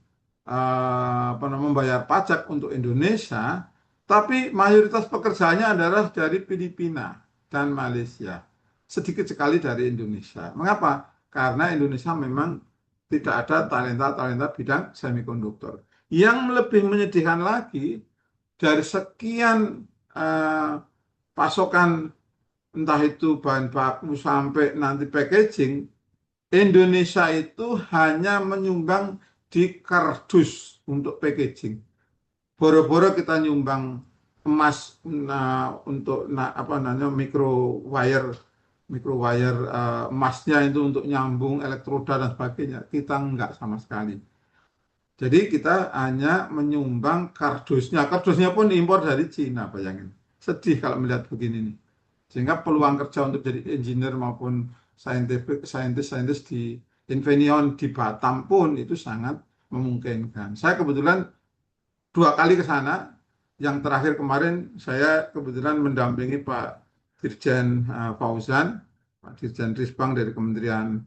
membayar pajak untuk Indonesia, tapi mayoritas pekerjaannya adalah dari Filipina dan Malaysia. Sedikit sekali dari Indonesia. Mengapa? Karena Indonesia memang tidak ada talenta-talenta bidang semikonduktor. Yang lebih menyedihkan lagi, dari sekian pasokan entah itu bahan baku sampai nanti packaging, Indonesia itu hanya menyumbang di kardus untuk packaging. Boro-boro kita nyumbang emas untuk microwire emasnya itu untuk nyambung elektroda dan sebagainya. Kita enggak sama sekali. Jadi kita hanya menyumbang kardusnya. Kardusnya pun impor dari Cina, bayangin. Sedih kalau melihat begini nih. Sehingga peluang kerja untuk jadi engineer maupun saintis di Infineon di Batam pun itu sangat memungkinkan. Saya kebetulan 2 kali ke sana. Yang terakhir kemarin saya kebetulan mendampingi Pak Dirjen Fauzan, Pak Dirjen Risbang dari Kementerian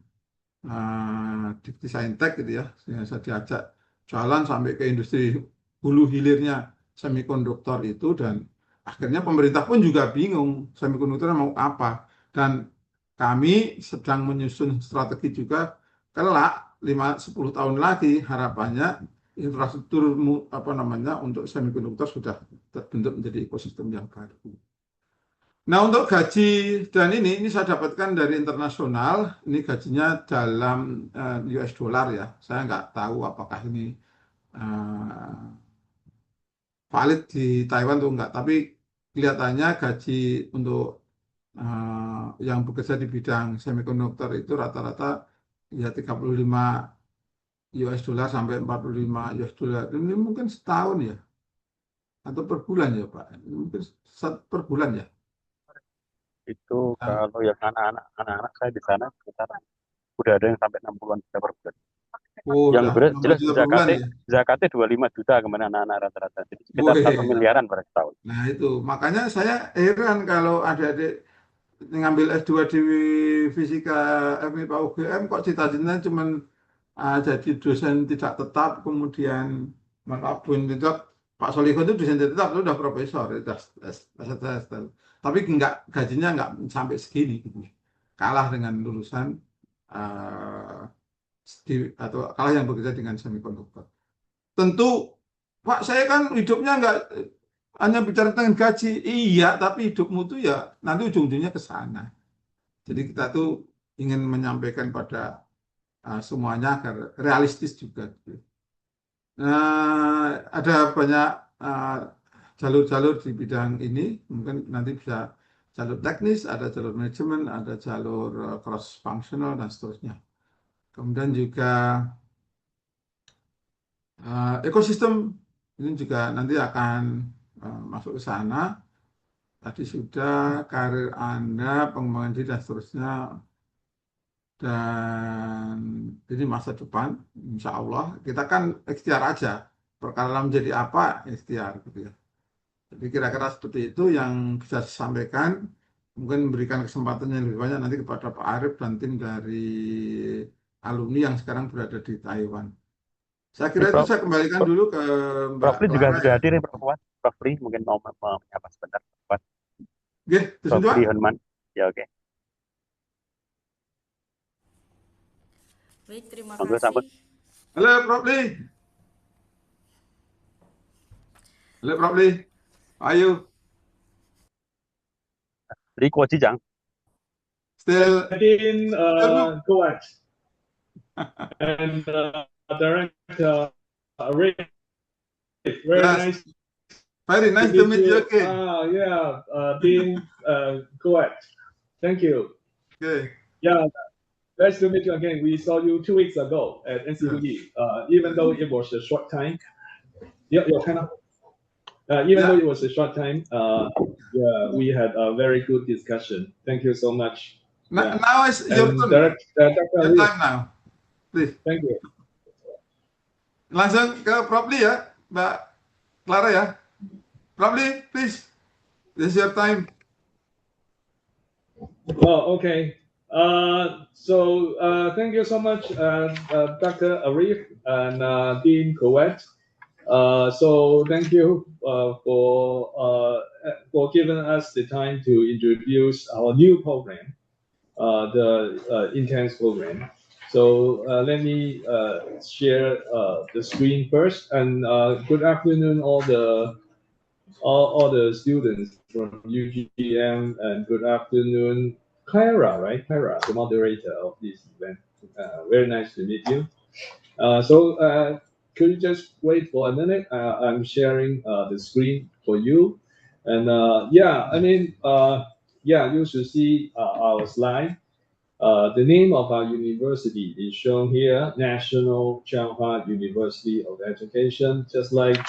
Dikti Saintek gitu ya. Sehingga saya diajak jalan sampai ke industri hulu hilirnya semikonduktor itu, dan akhirnya pemerintah pun juga bingung semikonduktor mau apa, dan kami sedang menyusun strategi juga kelak 5-10 tahun lagi harapannya infrastruktur untuk semikonduktor sudah terbentuk menjadi ekosistem yang baru. Nah, untuk gaji dan ini saya dapatkan dari internasional. Ini gajinya dalam US dollar ya. Saya nggak tahu apakah ini valid di Taiwan atau enggak. Tapi kelihatannya gaji untuk yang bekerja di bidang semikonduktor itu rata-rata ya 35 US dollar sampai 45 US dollar. Ini mungkin setahun ya, atau per bulan ya Pak? Mungkin per bulan ya. Itu Nah, kalau yang anak-anak saya di sana sekitar udah ada yang sampai 60-an juta per bulan. Yang udah berat 60 jelas juta per bulan ya. zakatnya 25 juta kemana anak-anak rata-rata. Jadi sekitar Wih, 1 miliaran per tahun. nah itu makanya saya heran kalau adik-adik ngambil S2 di Fisika FMIPA UGM kok cita-citanya cuma jadi dosen tidak tetap, kemudian maaf tidak, Pak Soliho itu dosen tidak tetap, itu udah profesor, tapi nggak, gajinya nggak sampai segini gitu. Kalah dengan lulusan atau kalah yang bekerja dengan semikonduktor. Tentu Pak, saya kan hidupnya nggak hanya bicara tentang gaji, iya, tapi hidupmu tuh ya nanti ujung-ujungnya ke sana. Jadi kita tuh ingin menyampaikan pada semuanya agar realistis juga. Ada banyak jalur-jalur di bidang ini, mungkin nanti bisa jalur teknis, ada jalur manajemen, ada jalur cross functional dan seterusnya. Kemudian juga ekosistem ini juga nanti akan masuk ke sana. Tadi sudah karir Anda, pengembangan diri dan seterusnya. Dan ini masa depan, insya Allah. Kita kan ikhtiar aja. Perkara menjadi apa, ikhtiar gitu ya. Jadi kira-kira seperti itu yang bisa disampaikan. Mungkin memberikan kesempatan yang lebih banyak nanti kepada Pak Arif dan tim dari alumni yang sekarang berada di Taiwan. Saya kira itu saya kembalikan dulu ke Mbak Prof. juga Clara. sudah hadir ya Prof. Prof. mungkin mau menyapa sebentar. Prof. Hunman. Ya, oke. Baik, terima kasih. Halo Prof. Lee. Halo Prof. Lee. Ayo. Lee Kuo Jijang. Still in Kuwait. And Director Rick. Very nice. Very nice to meet you again. Yeah, Dean Kuwait. Thank you. Okay. Yeah, nice to meet you again. We saw you 2 weeks ago at NCUE. Even though it was a short time. Yeah, kind of. Even though it was a short time, yeah, we had a very good discussion. Thank you so much. Now it's your turn. Your time now. Please. Thank you. Langsung ke Prof. Lee ya, Mbak Clara ya. Prof. Lee, please. This is your time. Oh, okay. So thank you so much, Dr. Arif and Dean Kuwait. So thank you for giving us the time to introduce our new program, the intense program. So let me share the screen first. And good afternoon, all the students from UGM, and good afternoon, Clara, right? Clara, the moderator of this event. Very nice to meet you. So could you just wait for a minute? I'm sharing the screen for you. And yeah, I mean, yeah, you should see our slide. The name of our university is shown here, National Changhua University of Education. Just like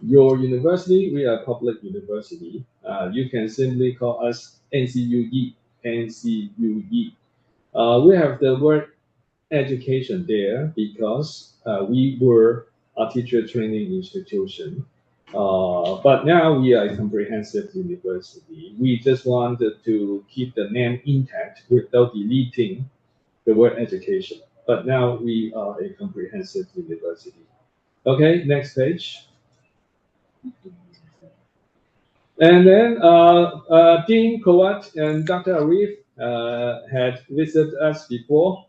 your university, we are a public university. You can simply call us NCUE, NCUE. We have the word education there because we were a teacher training institution. But now we are a comprehensive university. We just wanted to keep the name intact without deleting the word education. But now we are a comprehensive university. Okay, next page. And then Dean Kuwait and Dr. Arif had visited us before.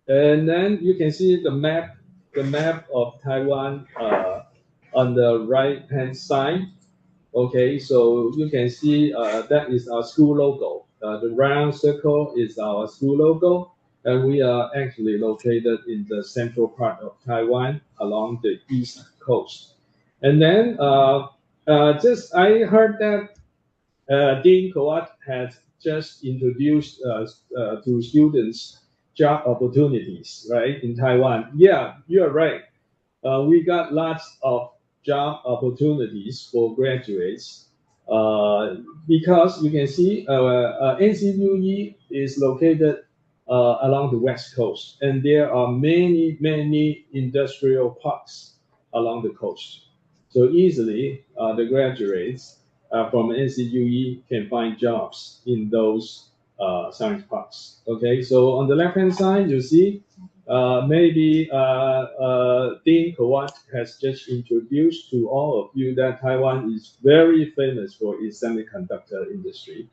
And then you can see the map of Taiwan on the right-hand side. Okay, so you can see that is our school logo. The round circle is our school logo, and we are actually located in the central part of Taiwan along the east coast. And then just I heard that Dean Kowat has just introduced to students job opportunities, right, in Taiwan. Yeah, you're right. We got lots of job opportunities for graduates because you can see NCUE is located along the west coast, and there are many industrial parks along the coast. So easily, the graduates from NCUE can find jobs in those science parks. Okay, so on the left-hand side, you see maybe Dean Kowat has just introduced to all of you that Taiwan is very famous for its semiconductor industry.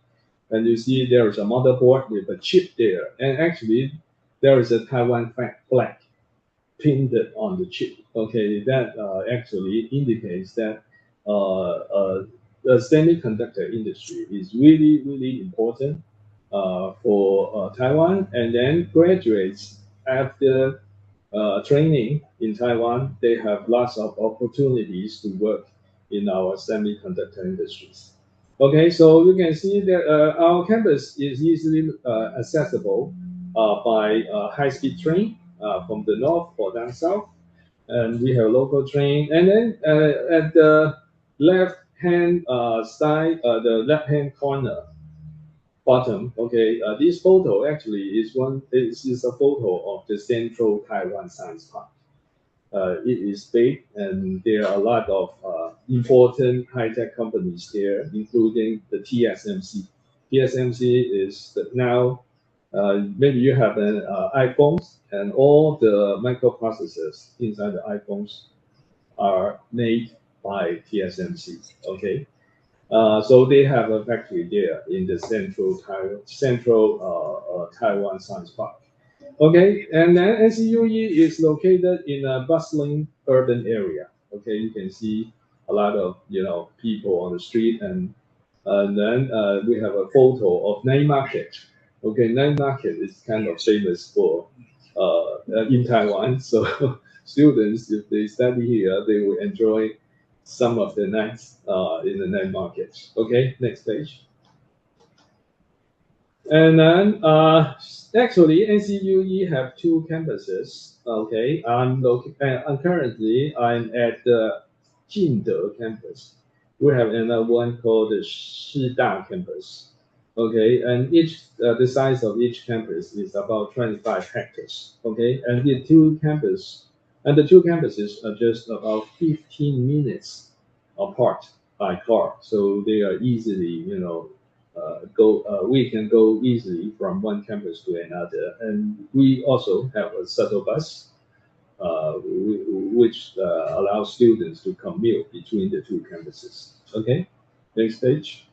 And you see there is a motherboard with a chip there. And actually, there is a Taiwan flag pinned on the chip. Okay, that actually indicates that the semiconductor industry is really important for Taiwan. And then graduates after training in Taiwan, they have lots of opportunities to work in our semiconductor industries. Okay, so you can see that our campus is easily accessible by high-speed train from the north or down south, and we have local train. And then at the left-hand side, the left-hand corner, bottom. Okay, this photo actually is a photo of the Central Taiwan Science Park. It is big, and there are a lot of important high-tech companies there, including the TSMC. TSMC is now maybe you have an iPhones, and all the microprocessors inside the iPhones are made by TSMC. Okay. So they have a factory there in the central Taiwan Science Park. Okay, and then NCUE is located in a bustling urban area. Okay, you can see a lot of people on the street, and then we have a photo of night market. Okay, night market is kind of famous for in Taiwan. So students, if they study here, they will enjoy some of the nights in the night market. Okay, next page. And then actually NCUE have two campuses. Okay, I'm currently at the Jingde campus. We have another one called the Shida campus. Okay, and the size of each campus is about 25 hectares. Okay, and the two campuses are just about 15 minutes apart by car, so they are easily, we can go easily from one campus to another. And we also have a shuttle bus, which allows students to commute between the two campuses. Okay, next page.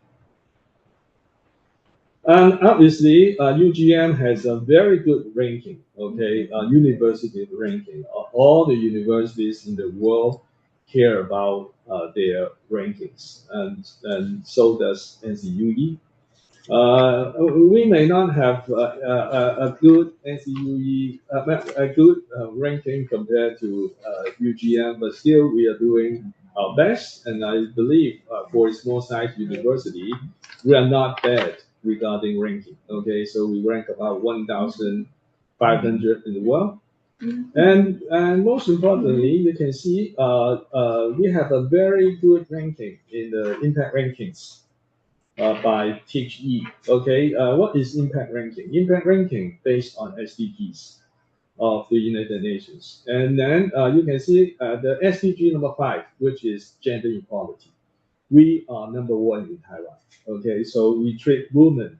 And obviously, UGM has a very good ranking, okay, university ranking. All the universities in the world care about their rankings, and so does NCUE. We may not have a good NCUE, a good ranking compared to UGM, but still we are doing our best. And I believe for a small-sized university, we are not bad regarding ranking. Okay, so we rank about 1,500 in the world. And most importantly, you can see we have a very good ranking in the impact rankings by THE. Okay, what is impact ranking? Impact ranking based on SDGs of the United Nations. And then you can see the SDG number 5, which is gender equality. We are number 1 in Taiwan. Okay, so we treat women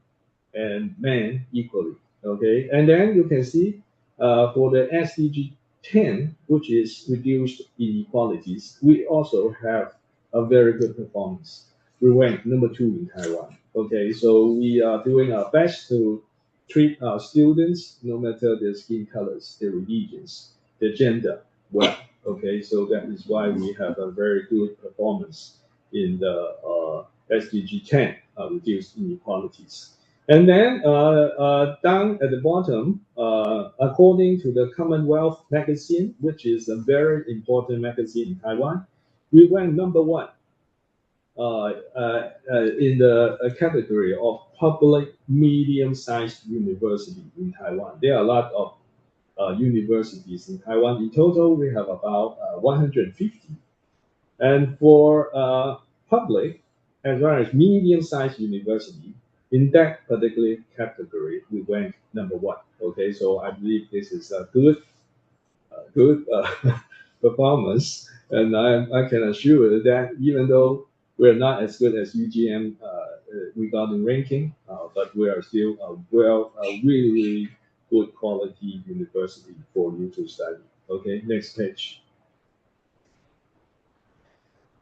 and men equally. Okay, and then you can see for the SDG 10, which is reduced inequalities, we also have a very good performance. We rank number 2 in Taiwan. Okay, so we are doing our best to treat our students, no matter their skin colors, their religions, their gender, well. Okay, so that is why we have a very good performance in the SDG 10, reduced inequalities. And then down at the bottom, according to the Commonwealth magazine, which is a very important magazine in Taiwan, we went number 1 in the category of public medium-sized university in Taiwan. There are a lot of universities in Taiwan. In total, we have about 150. And for public as well as medium-sized university, in that particular category, we went number 1. Okay, so I believe this is a good performance, and I can assure you that even though we're not as good as UGM regarding ranking, but we are still really good quality university for you to study. Okay, next page.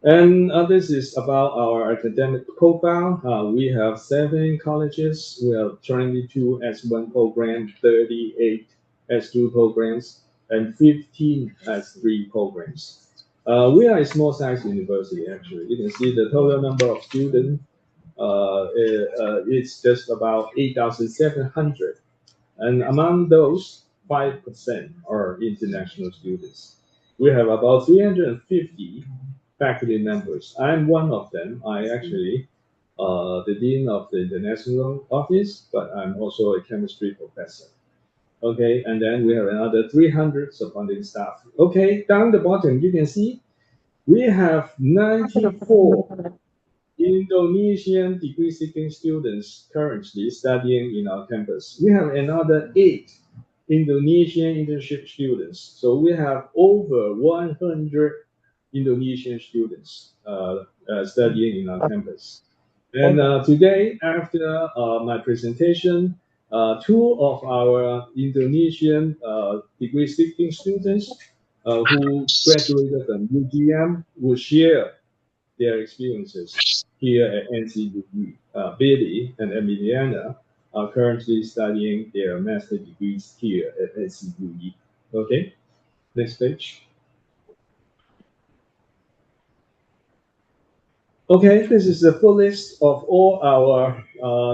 And this is about our academic profile. We have 7 colleges. We have 22 S1 programs, 38 S2 programs, and 15 S3 programs. We are a small size university, actually. You can see the total number of students. It's just about 8,700. And among those, 5% are international students. We have about 350 faculty members. I'm one of them. I actually the dean of the international office, but I'm also a chemistry professor. Okay, and then we have another 300 supporting staff. Okay, down the bottom you can see we have 94 Indonesian degree-seeking students currently studying in our campus. We have another 8 Indonesian internship students. So we have over 100 Indonesian students studying in our campus. And today, after my presentation, 2 of our Indonesian degree-seeking students who graduated from UGM will share their experiences here at NCUE. Billy and Emiliana are currently studying their master degrees here at NCUE. Okay, next page. Okay, this is the full list of all our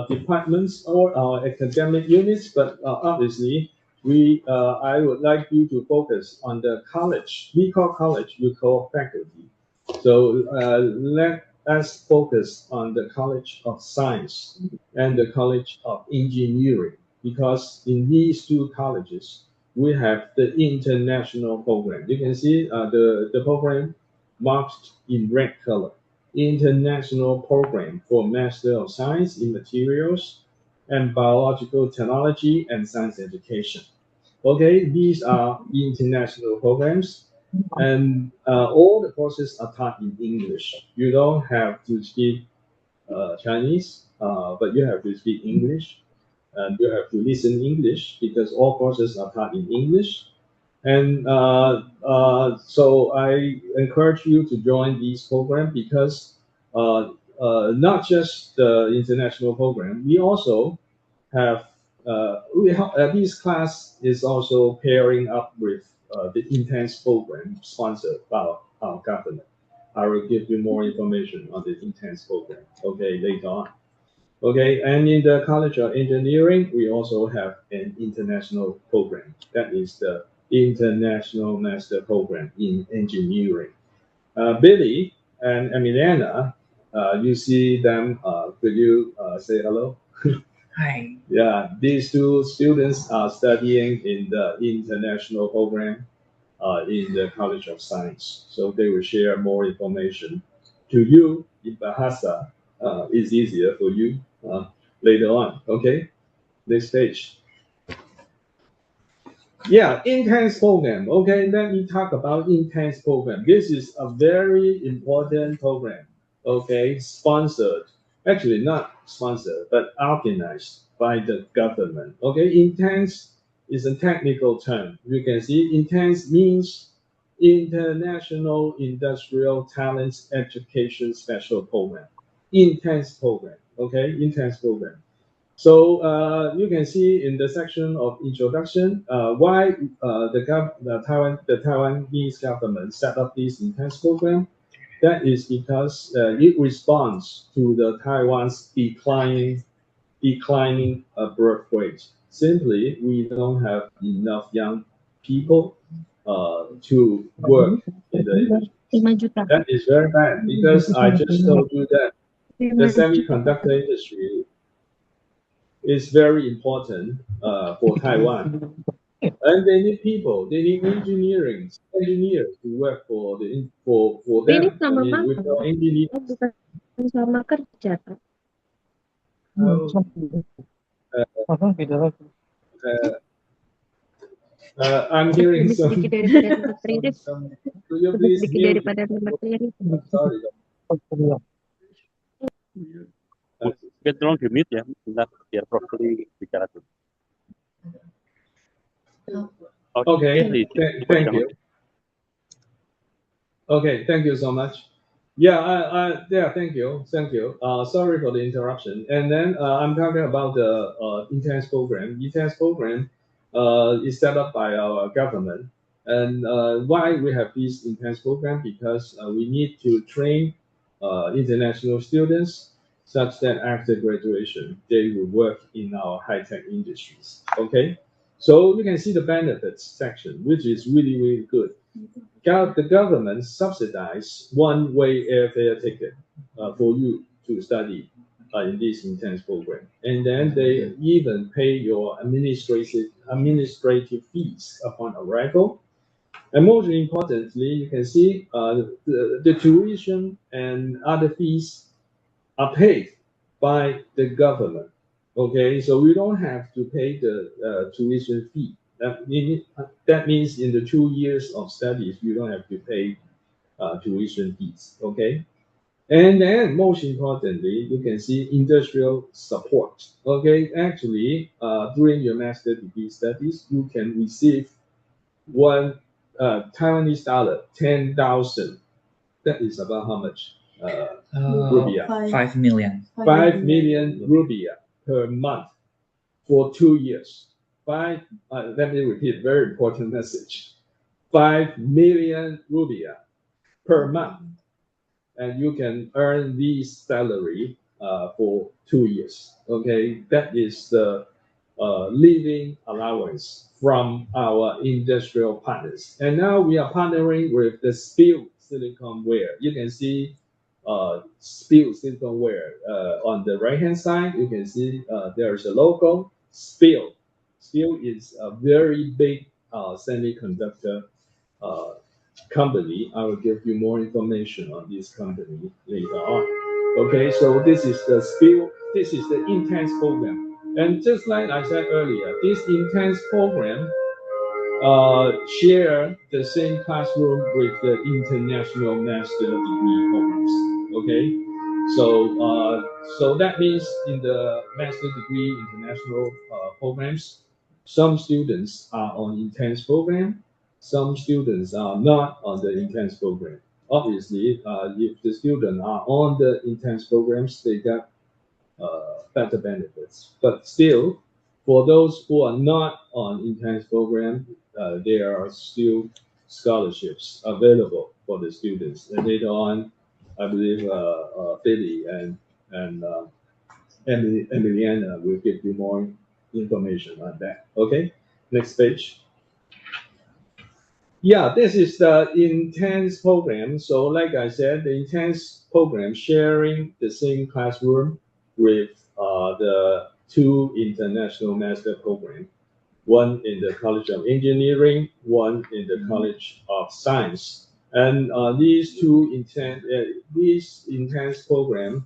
departments, all our academic units, but obviously I would like you to focus on the college. We call college, you call faculty. So let us focus on the College of Science and the College of Engineering, because in these 2 colleges, we have the international program. You can see the program marked in red color. International program for Master of Science in Materials and Biological Technology and Science Education. Okay, these are international programs, and all the courses are taught in English. You don't have to speak Chinese, but you have to speak English, and you have to listen English because all courses are taught in English. And so I encourage you to join these programs because not just the international program, we also have this class is also pairing up with the intense program sponsored by our government. I will give you more information on the intense program, okay, later on. Okay, and in the College of Engineering, we also have an international program. That is the International Master Program in Engineering. Billy and Emiliana, you see them. Could you say hello? Hi. Yeah, these 2 students are studying in the international program in the College of Science. So they will share more information to you in Bahasa. It's easier for you later on. Okay, next page. Yeah, intense program. Okay, let me talk about intense program. This is a very important program. Okay, sponsored. Actually, not sponsored, but organized by the government. Okay, intense is a technical term. You can see intense means International Industrial Talents Education Special Program. Intense program. Okay, intense program. So you can see in the section of introduction why the Taiwanese government set up this intense program. That is because it responds to the Taiwan's declining birth rate. Simply, we don't have enough young people to work in the 5 juta. That is very bad because I just told you that the semiconductor industry is very important for Taiwan. And they need people. They need engineers to work for them. Ini sama I mean, with makan. engineers. Bukan sama kerja, Pak. I'm hearing some. Lebih sedikit daripada tempat kredit. Could you Lebih please sedikit mute? daripada tempat kredit. Sorry. Mungkin tolong di mute ya, bentar biar Prof. Lee bicara dulu. Okay, thank you. Okay, thank you so much. Yeah, thank you. Sorry for the interruption. And then I'm talking about the intense program. Intense program is set up by our government. And why we have this intense program? Because we need to train international students such that after graduation, they will work in our high-tech industries. Okay, so you can see the benefits section, which is really, really good. The government subsidize one-way airfare ticket for you to study in this intense program, and then they even pay your administrative fees upon arrival. And most importantly, you can see the tuition and other fees are paid by the government. Okay, so we don't have to pay the tuition fee. That means in the 2 years of studies, you don't have to pay tuition fees. Okay, and then most importantly, you can see industrial support. Okay, actually, during your master degree studies, you can receive one Taiwanese dollar, 10,000. That is about how much? Rupiah. 5 million. 5 million rupiah per month for 2 years. Let me repeat, very important message. 5 million rupiah per month. And you can earn this salary for 2 years. Okay, that is the living allowance from our industrial partners. And now we are partnering with the Spill Siliconware. You can see Spill Siliconware on the right-hand side. You can see there's a logo, Spill. Spill is a very big semiconductor company. I will give you more information on this company later on. Okay, so this is the Spill. This is the intense program. And just like I said earlier, this intense program share the same classroom with the international master degree programs. Okay, so that means in the master degree international programs, some students are on intense program, some students are not on the intense program. Obviously, if the students are on the intense programs, they got better benefits. But still, for those who are not on intense program, there are still scholarships available for the students. And later on, I believe Billy and Emiliana will give you more information on that. Okay, next page. Yeah, this is the intense program. So like I said, the intense program sharing the same classroom with the 2 international master programs, one in the College of Engineering, one in the College of Science. And these two intense programs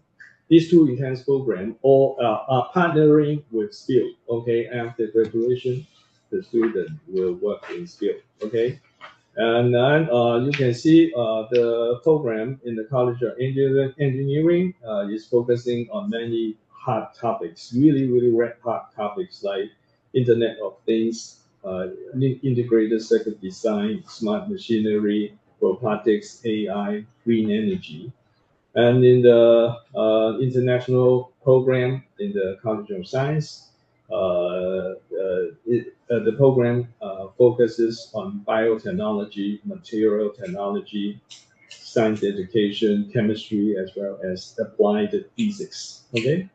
all are partnering with Spill. Okay, after graduation, the student will work in Spill. Okay. And then you can see the program in the College of Engineering is focusing on many hot topics, really red hot topics like Internet of Things, integrated circuit design, smart machinery, robotics, AI, green energy. And in the international program in the College of Science, the program focuses on biotechnology, material technology, science education, chemistry, as well as applied physics. Okay,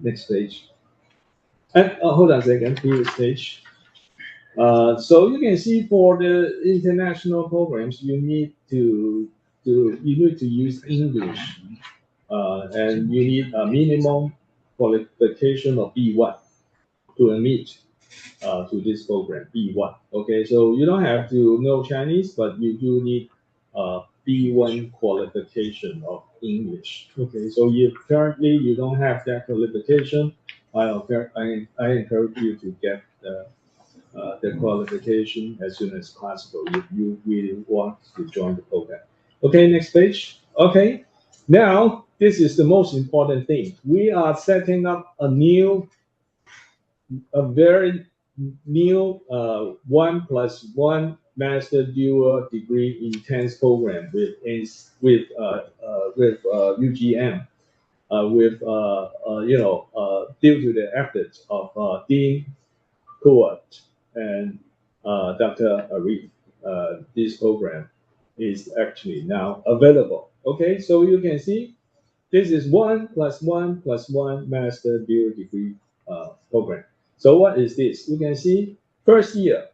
next page. And hold on a second, previous page. So you can see for the international programs, you need to use English, and you need a minimum qualification of B1 to admit to this program, B1. Okay, so you don't have to know Chinese, but you do need B1 qualification of English. Okay, so if currently you don't have that qualification, I encourage you to get the qualification as soon as possible if you really want to join the program. Okay, next page. Okay, now this is the most important thing. We are setting up a very new 1+1 master dual degree intense program with UGM, due to the efforts of Dean Kuat and Dr. Arif. This program is actually now available. Okay, so you can see this is 1+1+1 master dual degree program. So what is this? You can see first year,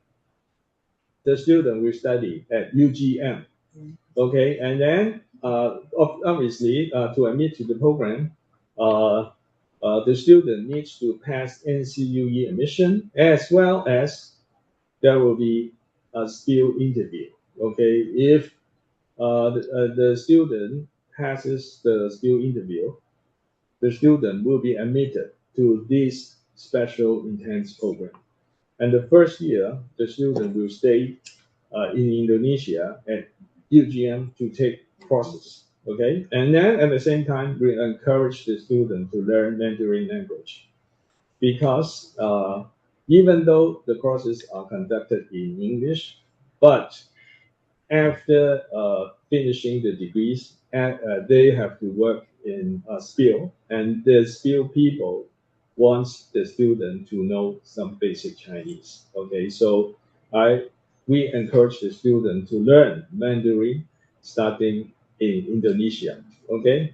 the student will study at UGM. Okay, and then obviously to admit to the program, the student needs to pass NCUE admission, as well as there will be a skill interview. Okay, if the student passes the skill interview, the student will be admitted to this special intense program. And the first year, the student will stay in Indonesia at UGM to take courses. Okay, and then at the same time, we encourage the student to learn Mandarin language, because even though the courses are conducted in English, but after finishing the degrees, they have to work in a SPIL, and the SPIL people wants the student to know some basic Chinese. Okay, so we encourage the student to learn Mandarin starting in Indonesia. Okay,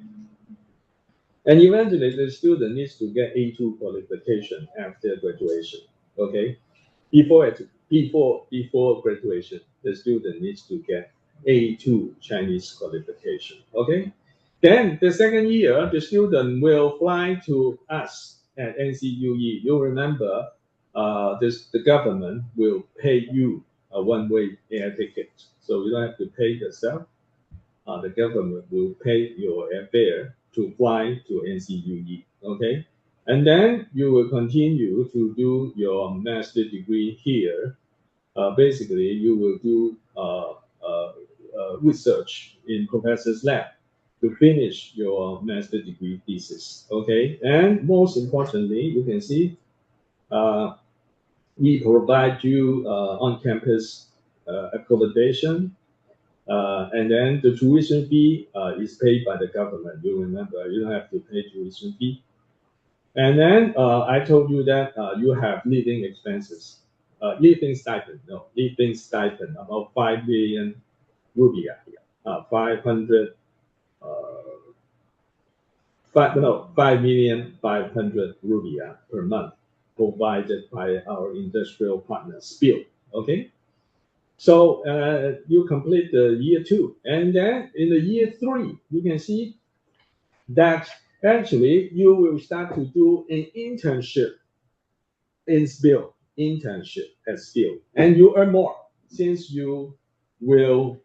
and eventually the student needs to get A2 qualification after graduation. Okay, before graduation, the student needs to get A2 Chinese qualification. Okay, then the second year, the student will fly to us at NCUE. You remember, the government will pay you a one-way air ticket, so you don't have to pay yourself. The government will pay your airfare to fly to NCUE. Okay, and then you will continue to do your master degree here. Basically, you will do research in professor's lab to finish your master degree thesis. Okay, and most importantly, you can see we provide you on-campus accommodation, and then the tuition fee is paid by the government. You remember, you don't have to pay tuition fee. And then I told you that you have living expenses, living stipend about 5 million rupiah, 5,500,000 rupiah per month, provided by our industrial partner SPIL. Okay, so you complete the year 2, and then in the year 3, you can see that actually you will start to do an internship in SPIL, at SPIL, and you earn more since you will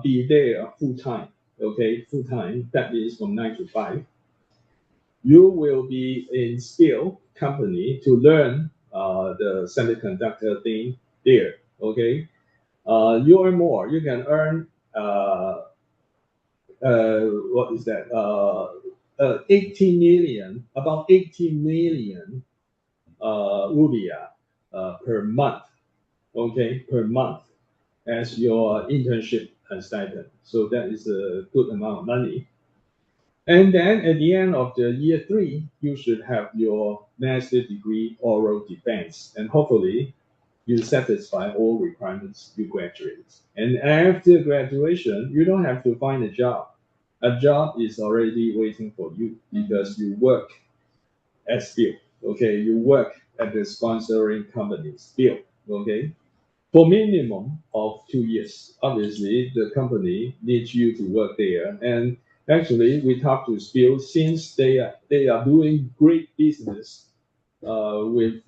be there full time. Okay, full time, that is from 9 to 5. You will be in SPIL company to learn the semiconductor thing there. Okay, you earn more. You can earn what is that? 18 million, about 18 million rupiah per month. Okay, per month as your internship stipend. So that is a good amount of money. And then at the end of the year 3, you should have your master degree oral defense, and hopefully you satisfy all requirements, you graduate. And after graduation, you don't have to find a job. A job is already waiting for you because you work at SPIL. Okay, you work at the sponsoring company SPIL. Okay, for minimum of 2 years. Obviously, the company needs you to work there. And actually, we talked to Spill since they are doing great business with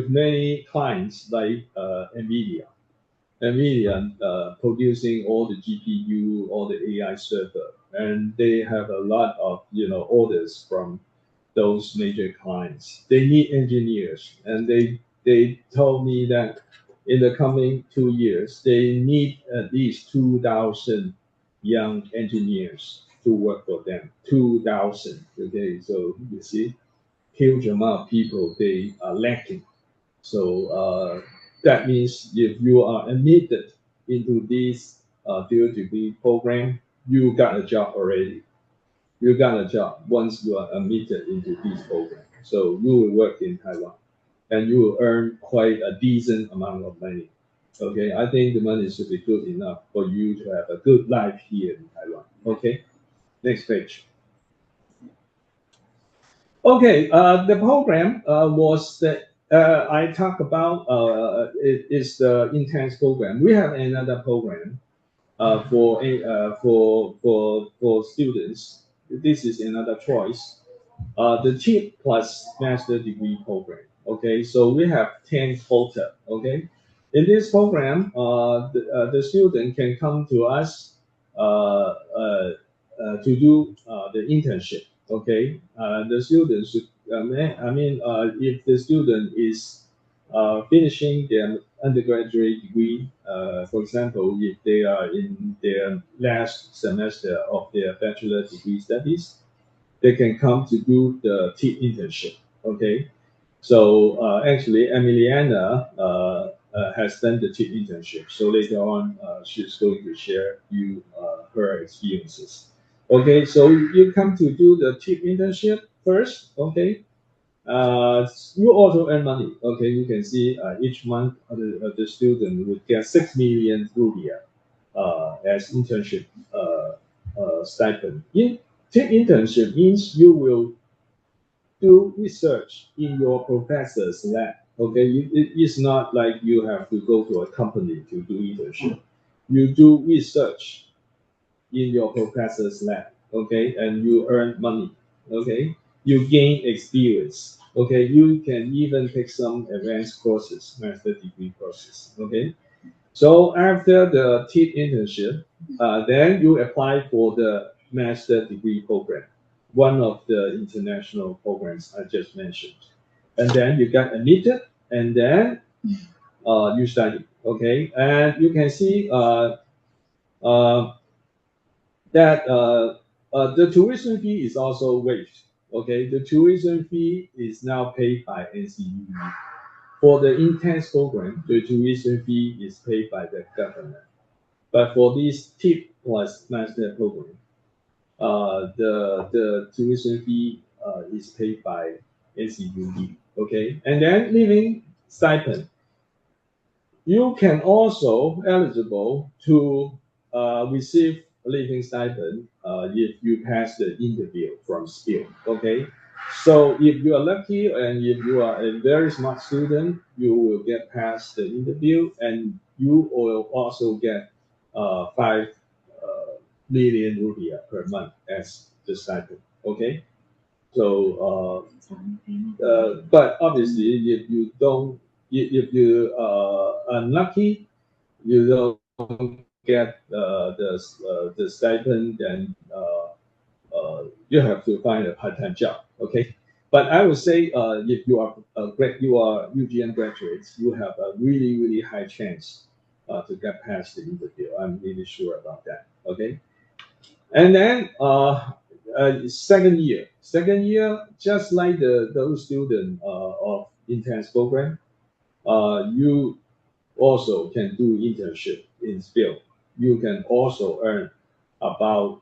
many clients like NVIDIA. NVIDIA producing all the GPU, all the AI server, and they have a lot of orders from those major clients. They need engineers, and they told me that in the coming 2 years they need at least 2,000 young engineers to work for them. 2,000. Okay, so you see, huge amount of people they are lacking. So that means if you are admitted into this dual degree program, you got a job already. You got a job once you are admitted into this program. So you will work in Taiwan, and you will earn quite a decent amount of money. Okay, I think the money should be good enough for you to have a good life here in Taiwan. Okay, next page. Okay, the program was that I talked about. It is the intense program. We have another program for students. This is another choice. The TIP plus master degree program. Okay, so we have 10 total. Okay, in this program, the student can come to us to do the internship. Okay, the student should. If the student is finishing their undergraduate degree, for example, if they are in their last semester of their bachelor degree studies, they can come to do the TIP internship. Okay, so actually, Emiliana has done the TIP internship. So later on, she's going to share you her experiences. Okay, so you come to do the TIP internship first. Okay, you also earn money. Okay, you can see each month the student would get 6 million rupiah as internship stipend. TIP internship means you will do research in your professor's lab. Okay, it's not like you have to go to a company to do internship. You do research in your professor's lab. Okay, and you earn money. Okay, you gain experience. Okay, you can even take some advanced courses, master degree courses. Okay, so after the TIP internship, then you apply for the master degree program, one of the international programs I just mentioned. And then you get admitted, and then you study. Okay, and you can see that the tuition fee is also waived. Okay, the tuition fee is now paid by NCUE. For the intense program, the tuition fee is paid by the government. But for this TIP plus master program, the tuition fee is paid by NCUE. Okay, and then living stipend. You can also eligible to receive living stipend if you pass the interview from Spill. Okay, so if you are lucky and if you are a very smart student, you will get past the interview, and you will also get 5 million rupiah per month as the stipend. Okay, so but obviously if you don't, if you are unlucky, you don't get the stipend, then you have to find a part-time job. Okay, but I would say if you are UGM graduates, you have a really high chance to get past the interview. I'm really sure about that. Okay, and then second year, just like those students of intense program, you also can do internship in Spill. You can also earn about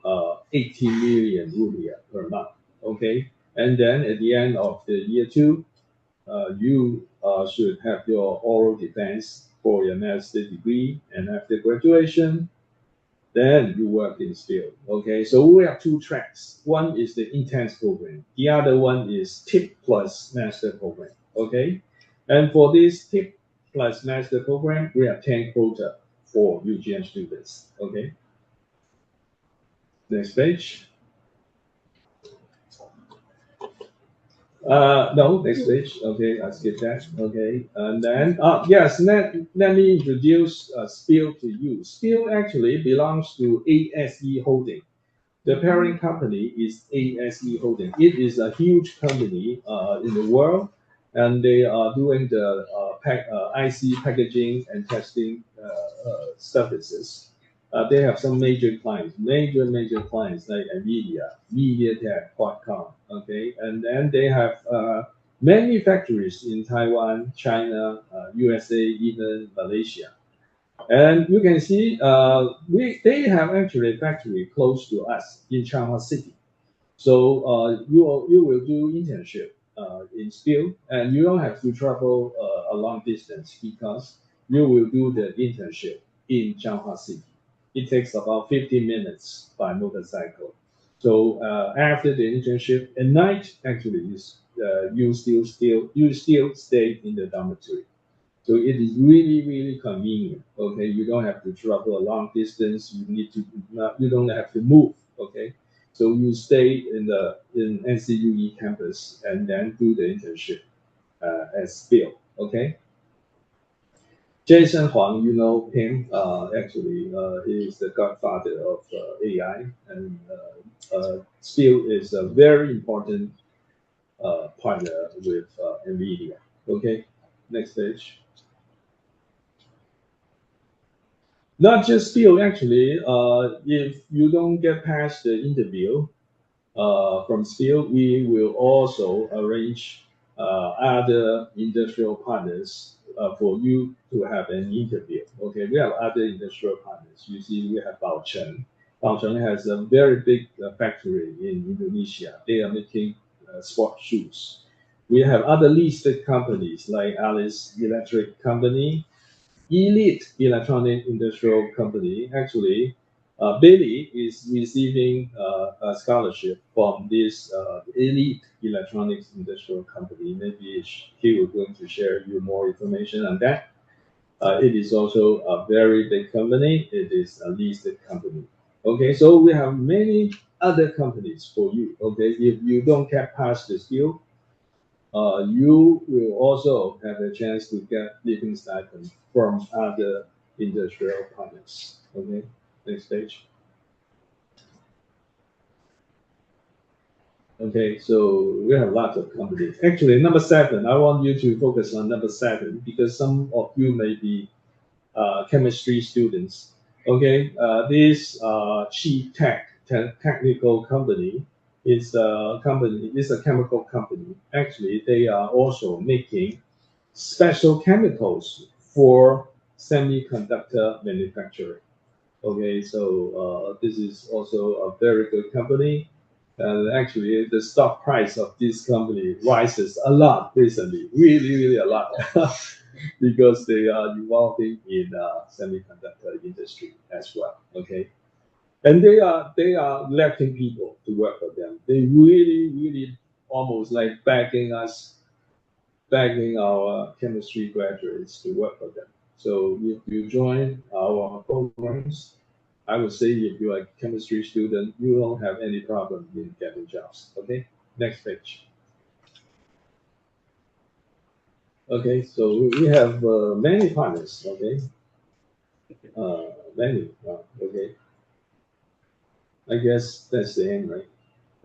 18 million rupiah per month. Okay, and then at the end of the year 2, you should have your oral defense for your master degree, and after graduation, then you work in Spill. Okay, so we have 2 tracks. One is the intense program. The other one is TIP plus master program. Okay, and for this TIP plus master program, we have 10 quota for UGM students. Okay. Next page. No, next page. Okay, I skip that. Okay, and then yes, let me introduce Spill to you. Spill actually belongs to ASE Holding. The parent company is ASE Holding. It is a huge company in the world, and they are doing the IC packaging and testing services. They have some major clients, major clients like NVIDIA, MediaTek, Qualcomm. Okay, and then they have many factories in Taiwan, China, USA, even Malaysia. And you can see they have actually a factory close to us in Changhua City. So you will do internship in Spill, and you don't have to travel a long distance because you will do the internship in Changhua City. It takes about 15 minutes by motorcycle. So after the internship at night, actually, you still stay in the dormitory. So it is really convenient. Okay, you don't have to travel a long distance. You don't have to move. Okay, so you stay in NCUE campus and then do the internship at Spill. Okay. Jason Huang, you know him. Actually, he is the godfather of AI, and Spill is a very important partner with NVIDIA. Okay, next page. Not just Spill, actually. If you don't get past the interview from Spill, we will also arrange other industrial partners for you to have an interview. Okay, we have other industrial partners. You see, we have Baocheng. Baocheng has a very big factory in Indonesia. They are making sport shoes. We have other listed companies like Alice Electric Company, Elite Electronic Industrial Company. Actually, Billy is receiving a scholarship from this Elite Electronics Industrial Company. Maybe he will going to share you more information on that. It is also a very big company. It is a listed company. Okay, so we have many other companies for you. Okay, if you don't get past the skill, you will also have a chance to get living stipend from other industrial partners. Okay, next page. Okay, so we have lots of companies. Actually, number 7, I want you to focus on number 7 because some of you may be chemistry students. Okay, this Chi technical company is a chemical company. Actually, they are also making special chemicals for semiconductor manufacturing. Okay, so this is also a very good company. And actually, the stock price of this company rises a lot recently, really a lot, because they are involving in semiconductor industry as well. Okay, and they are letting people to work for them. They really almost like begging our chemistry graduates to work for them. So if you join our programs, I would say if you are a chemistry student, you don't have any problem in getting jobs. Okay, next page. Okay, so we have many partners. Okay, many. Okay, I guess that's the end, right?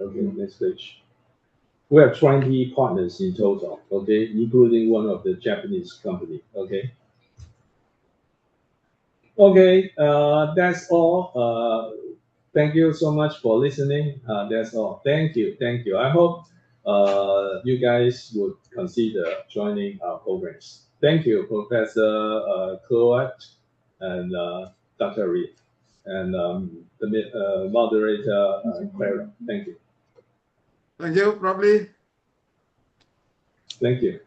Okay, next page. We have 20 partners in total. Okay, including one of the Japanese company. Okay. Okay, that's all. Thank you so much for listening. That's all. Thank you. I hope you guys would consider joining our programs. Thank you, Professor Claude and Dr. Reed, and the moderator, Clara. Thank you. Thank you, Prof. Lee. Thank you.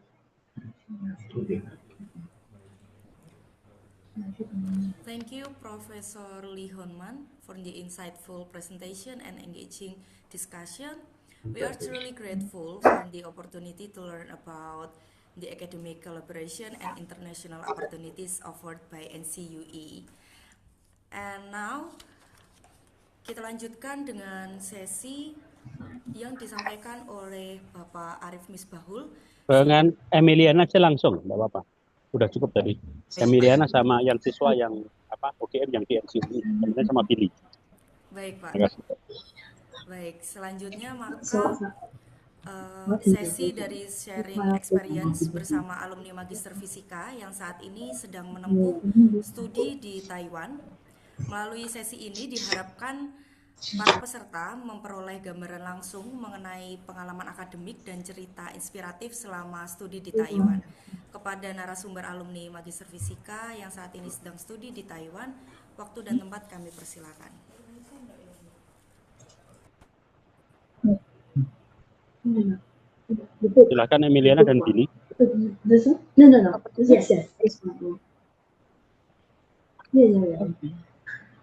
Okay. Thank you, Professor Lee Honman, for the insightful presentation and engaging discussion. We are truly grateful for the opportunity to learn about the Academic Collaboration and International Opportunities offered by NCUE. And now kita lanjutkan dengan sesi yang disampaikan oleh Bapak Arif Misbahul. Dengan Emiliana aja langsung, enggak apa-apa. Udah cukup tadi. Emiliana sama yang siswa yang OGM yang di NCUE, kemudian sama Billy. Baik, Pak. Terima kasih. Baik, selanjutnya maka sesi dari sharing experience bersama alumni Magister Fisika yang saat ini sedang menempuh studi di Taiwan. Melalui sesi ini diharapkan para peserta memperoleh gambaran langsung mengenai pengalaman akademik dan cerita inspiratif selama studi di Taiwan. Kepada narasumber alumni Magister Fisika yang saat ini sedang studi di Taiwan, waktu dan tempat kami persilakan. Silakan Emiliana dan Billy. No. Yes. Yeah.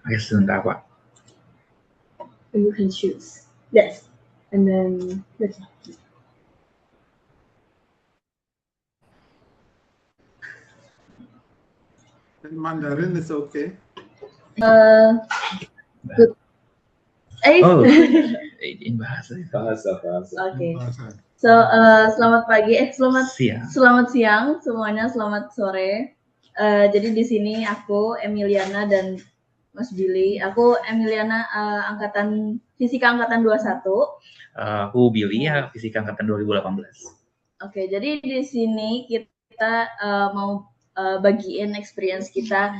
Oke, sebentar Pak. You can choose. Yes. And then that's In Mandarin is okay. good. Oh, ini bahasa. Okay. So, selamat pagi, selamat siang semuanya, selamat sore. Jadi di sini aku Emiliana dan Mas Billy. Aku Emiliana Fisika angkatan 21. Aku Billy ya, Fisika angkatan 2018. Oke, jadi di sini kita mau bagiin experience kita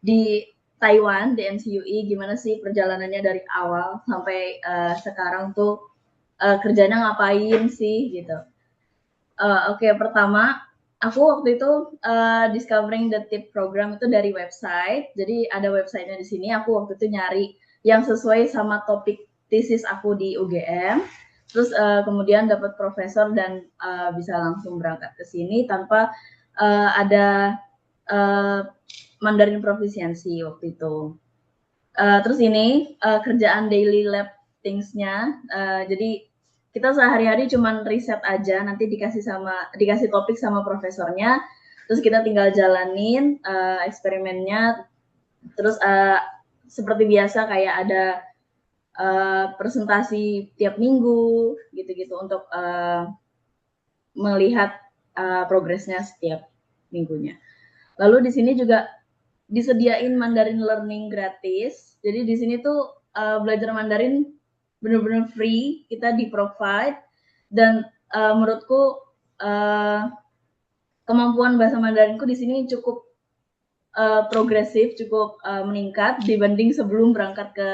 di Taiwan, di NCUE, gimana sih perjalanannya dari awal sampai sekarang tuh kerjanya ngapain sih gitu. Oke, pertama aku waktu itu discovering the TIP program itu dari website. Jadi ada websitenya di sini. Aku waktu itu nyari yang sesuai sama topik tesis aku di UGM. Terus kemudian dapat profesor dan bisa langsung berangkat ke sini tanpa ada Mandarin proficiency waktu itu. Terus ini kerjaan daily lab things-nya. Jadi kita sehari-hari cuman riset aja, nanti dikasih topik sama profesornya, terus kita tinggal jalanin eksperimennya. Terus seperti biasa kayak ada presentasi tiap minggu gitu-gitu untuk melihat progresnya setiap minggunya. Lalu di sini juga disediain Mandarin learning gratis. Jadi di sini tuh belajar Mandarin benar-benar free, kita di-provide, dan menurutku kemampuan bahasa Mandarinku di sini cukup progresif, cukup meningkat dibanding sebelum berangkat ke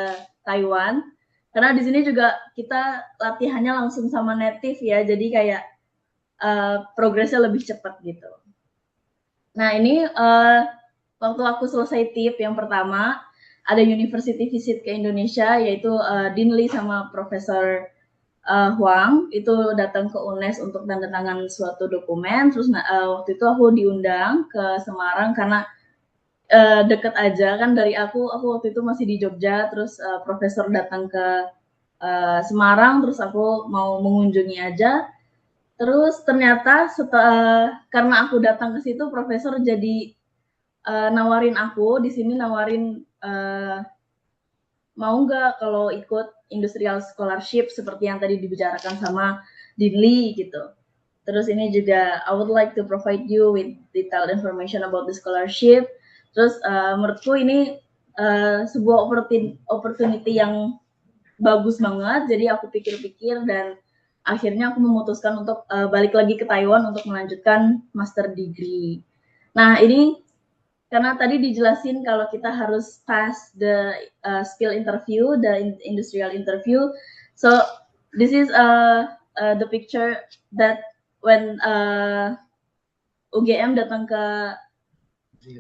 Taiwan. Karena di sini juga kita latihannya langsung sama native ya, jadi kayak progresnya lebih cepat gitu. Nah ini waktu aku selesai TIP yang pertama, ada university visit ke Indonesia, yaitu Dean Lee sama Profesor Huang, itu datang ke UNES untuk tanda tangan suatu dokumen. Terus waktu itu aku diundang ke Semarang karena deket aja kan dari aku waktu itu masih di Jogja, terus profesor datang ke Semarang, terus aku mau mengunjungi aja. Terus ternyata karena aku datang ke situ, profesor jadi nawarin aku di sini, mau nggak kalau ikut industrial scholarship seperti yang tadi dibicarakan sama Dean Lee gitu. Terus ini juga I would like to provide you with detailed information about the scholarship. Terus menurutku ini sebuah opportunity yang bagus banget. Jadi aku pikir-pikir dan akhirnya aku memutuskan untuk balik lagi ke Taiwan untuk melanjutkan master degree. Nah ini karena tadi dijelasin kalau kita harus pass the skill interview, the industrial interview. So this is the picture that when UGM datang ke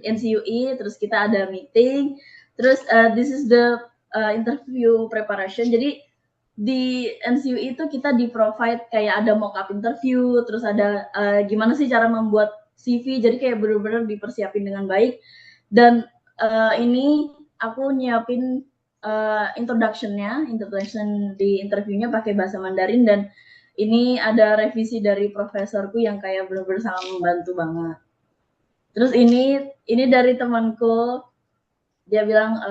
NCUE, terus kita ada meeting, terus this is the interview preparation. Jadi di NCUE itu kita di-provide kayak ada mock-up interview, terus ada gimana sih cara membuat CV, jadi kayak benar-benar dipersiapin dengan baik. Dan ini aku nyiapin introduction di interviewnya pakai bahasa Mandarin, dan ini ada revisi dari profesorku yang kayak benar-benar sangat membantu banget. Terus ini dari temanku, dia bilang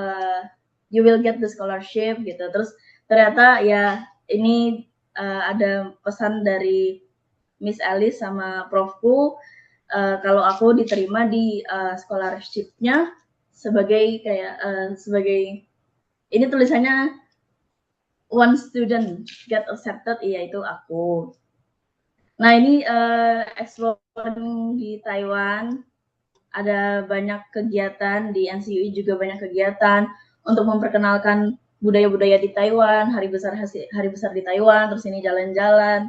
you will get the scholarship gitu. Terus ternyata ya ini ada pesan dari Miss Alice sama Profku kalau aku diterima di scholarship-nya sebagai kayak sebagai ini tulisannya one student get accepted, iya itu aku. Nah ini exploring di Taiwan, ada banyak kegiatan di NCUI, juga banyak kegiatan untuk memperkenalkan budaya-budaya di Taiwan, hari besar di Taiwan, terus ini jalan-jalan,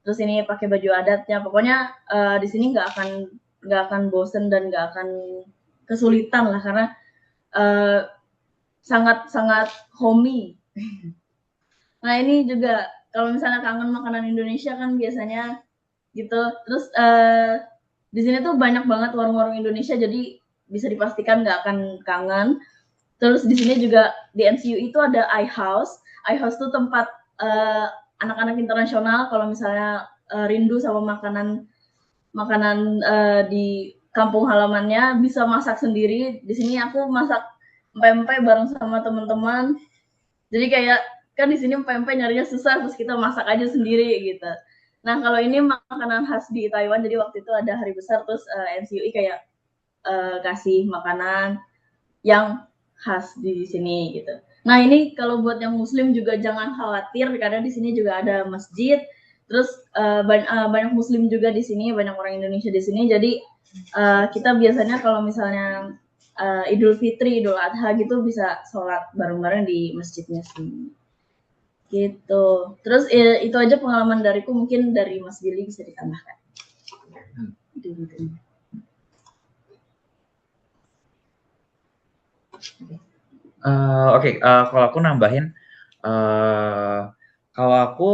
terus ini pakai baju adatnya. Pokoknya di sini nggak akan bosen dan nggak akan kesulitan lah, karena sangat homey. Nah ini juga kalau misalnya kangen makanan Indonesia kan biasanya gitu. Terus di sini tuh banyak banget warung-warung Indonesia, jadi bisa dipastikan nggak akan kangen. Terus di sini juga di NCUI itu ada iHouse. iHouse tuh tempat anak-anak internasional kalau misalnya rindu sama makanan di kampung halamannya bisa masak sendiri. Di sini aku masak pempek bareng sama teman-teman. Jadi kayak kan di sini pempek nyarinya susah, terus kita masak aja sendiri gitu. Nah kalau ini makanan khas di Taiwan, jadi waktu itu ada hari besar, terus NCUI kayak kasih makanan yang khas di sini gitu. Nah ini kalau buat yang Muslim juga jangan khawatir, karena di sini juga ada masjid, terus banyak Muslim juga di sini, banyak orang Indonesia di sini. Jadi kita biasanya kalau misalnya Idul Fitri, Idul Adha gitu bisa sholat bareng-bareng di masjidnya sini. Gitu. Terus itu aja pengalaman dariku, mungkin dari Mas Billy bisa ditambahkan. Oke, kalau aku nambahin, kalau aku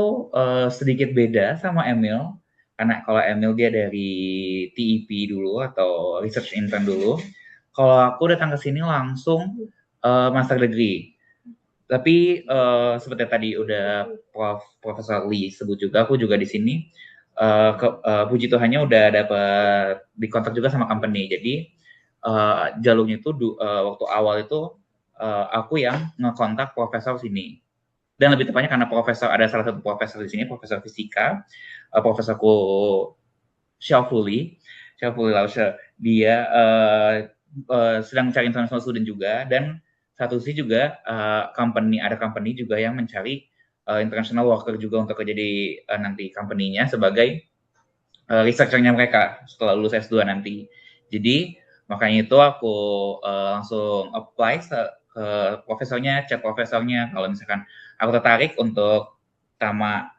sedikit beda sama Emil, karena kalau Emil dia dari TEP dulu atau research intern dulu. Kalau aku datang ke sini langsung master degree. Tapi seperti tadi udah Profesor Lee sebut juga, aku juga di sini puji Tuhannya udah dapat dikontak juga sama company. Jadi jalurnya itu waktu awal itu aku yang ngekontak profesor sini. Dan lebih tepatnya karena ada salah satu profesor di sini, profesor fisika, profesorku Xiaofuli Laushe, dia sedang mencari international student juga, dan satu sisi juga ada company juga yang mencari international worker juga untuk kerja di nanti company-nya sebagai researcher-nya mereka setelah lulus S2 nanti. Jadi makanya itu aku langsung apply ke profesornya, chat profesornya kalau misalkan aku tertarik untuk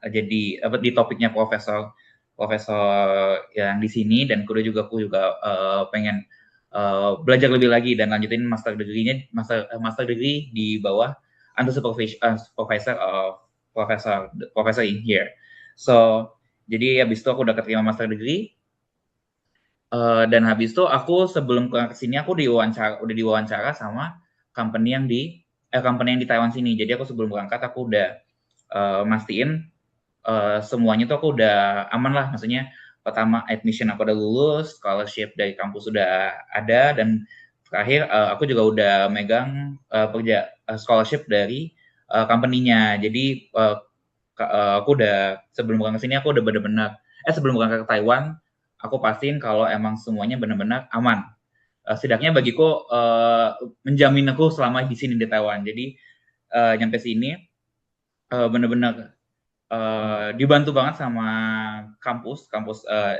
jadi di topiknya profesor yang di sini, dan aku juga pengen belajar lebih lagi dan lanjutin master degree di bawah under supervisor of professor in here. So jadi habis itu aku udah keterima master degree, dan habis itu aku sebelum ke sini aku udah diwawancara sama company yang di Taiwan sini. Jadi aku sebelum berangkat aku udah mastiin semuanya tuh aku udah aman lah, maksudnya pertama admission aku udah lulus, scholarship dari kampus sudah ada, dan terakhir aku juga udah megang scholarship dari company-nya. Jadi aku udah sebelum berangkat sini aku udah benar-benar sebelum berangkat ke Taiwan aku pastiin kalau emang semuanya benar-benar aman. Setidaknya bagiku menjamin aku selama di sini di Taiwan. Jadi nyampe sini benar-benar dibantu banget sama kampus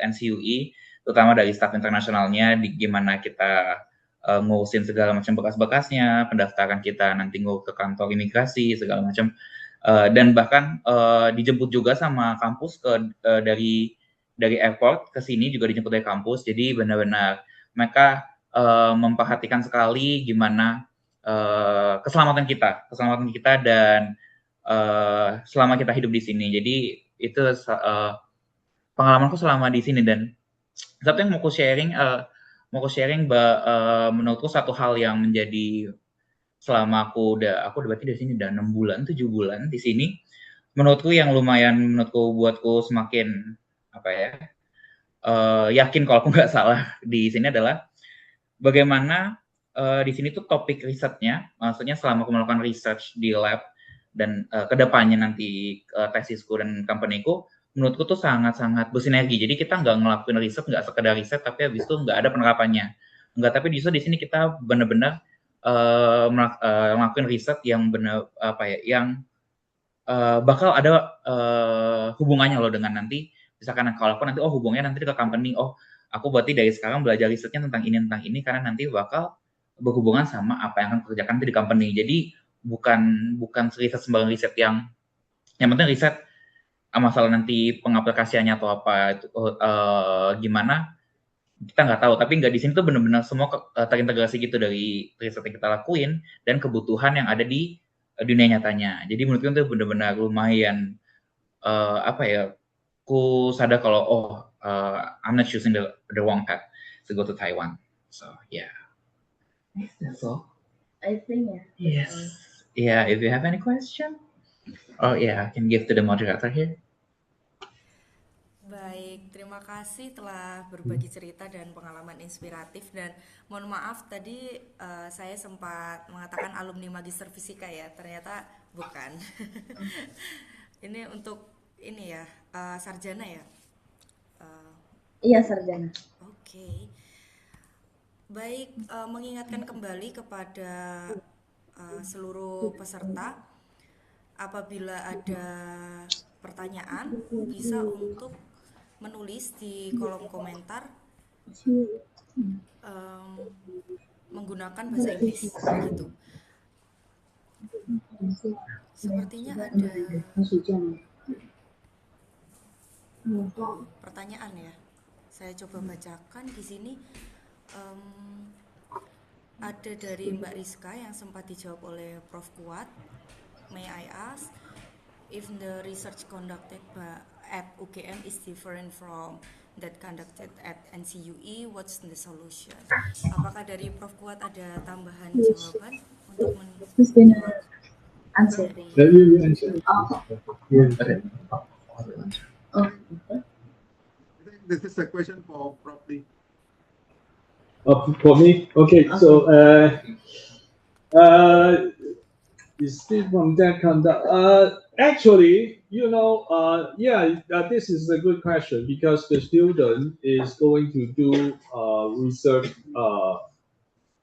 NCUI, terutama dari staf internasionalnya, gimana kita ngurusin segala macam bekas-bekasnya, pendaftaran kita nanti ngurus ke kantor imigrasi segala macam, dan bahkan dijemput juga sama kampus dari airport ke sini juga dijemput dari kampus. Jadi benar-benar mereka memperhatikan sekali gimana keselamatan kita dan selama kita hidup di sini. Jadi itu pengalamanku selama di sini, dan satu yang mau aku sharing menurutku satu hal yang menjadi selama aku berarti di sini udah 7 bulan di sini, menurutku yang lumayan buatku semakin apa ya yakin kalau aku nggak salah di sini adalah bagaimana di sini tuh topik risetnya, maksudnya selama aku melakukan research di lab dan kedepannya nanti tesisku dan companyku, menurutku tuh sangat-sangat bersinergi. Jadi kita nggak ngelakuin riset, nggak sekedar riset, tapi habis itu nggak ada penerapannya. Enggak, tapi justru di sini kita benar-benar ngelakuin riset yang benar apa ya, yang bakal ada hubungannya loh dengan nanti, misalkan kalau aku nanti hubungannya nanti ke company, aku berarti dari sekarang belajar risetnya tentang ini karena nanti bakal berhubungan sama apa yang akan kerjakan di company. Jadi bukan riset sembarang riset yang penting riset masalah nanti pengaplikasiannya atau apa itu gimana kita nggak tahu, tapi nggak di sini tuh benar-benar semua terintegrasi gitu dari riset yang kita lakuin dan kebutuhan yang ada di dunia nyatanya. Jadi menurutku itu benar-benar lumayan apa ya, ku sadar kalau I'm not choosing the wrong path to go to Taiwan. So yeah, that's all. I think Yes. Yeah, if you have any question, I can give to the moderator here. Baik, terima kasih telah berbagi cerita dan pengalaman inspiratif, dan mohon maaf tadi saya sempat mengatakan alumni Magister Fisika ya, ternyata bukan. Ini untuk ini ya, sarjana ya? Iya, sarjana. Oke. Baik, mengingatkan kembali kepada seluruh peserta, apabila ada pertanyaan bisa untuk menulis di kolom komentar menggunakan bahasa Inggris gitu. Sepertinya ada pertanyaan ya. Saya coba bacakan di sini. Ada dari Mbak Rizka yang sempat dijawab oleh Prof. Kuat. May I ask if the research conducted at UGM is different from that conducted at NCUE, what's the solution? Apakah dari Prof. Kuat ada tambahan jawaban untuk answer. This is a question for Prof. Lee. For me, okay. So, is this from that conduct? Actually, this is a good question, because the student is going to do research.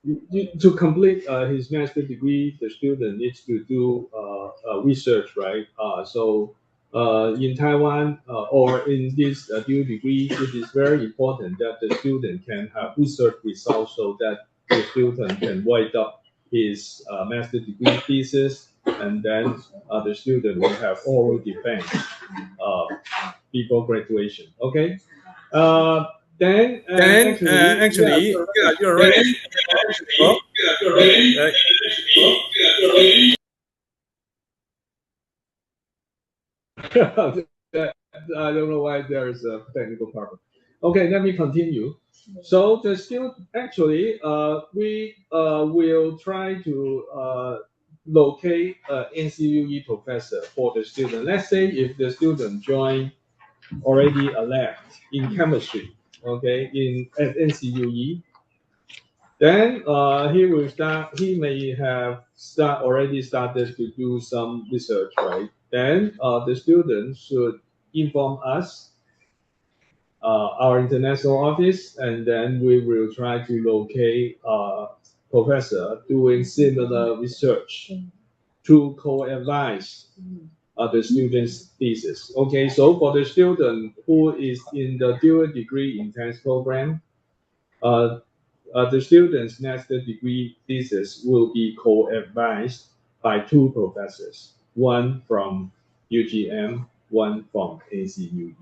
To complete his master's degree, the student needs to do research, right? In Taiwan or in this dual degree, it is very important that the student can have research results so that the student can write up his master's degree thesis, and then the student will have oral defense before graduation. Okay. Then actually, you're right. I don't know why there is a technical problem. Okay, let me continue. So the student actually, we will try to locate an NCUE professor for the student. Let's say if the student joined already a lab in chemistry, okay, at NCUE, then he will start. He may have already started to do some research, right? Then the student should inform us, our international office, and then we will try to locate a professor doing similar research to co-advise the student's thesis. Okay, so for the student who is in the dual degree intense program, the student's master degree thesis will be co-advised by two professors, one from UGM, one from NCUE.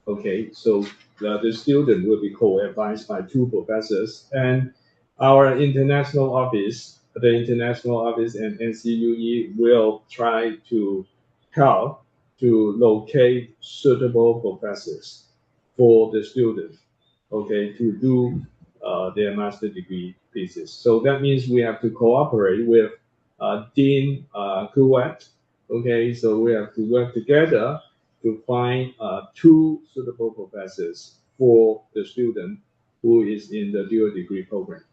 Okay, so the student will be co-advised by two professors, and our international office, the international office and NCUE will try to help to locate suitable professors for the student, okay, to do their master degree thesis. So that means we have to cooperate with Dean Kuwat Okay, so we have to work together to find two suitable professors for the student who is in the dual degree program.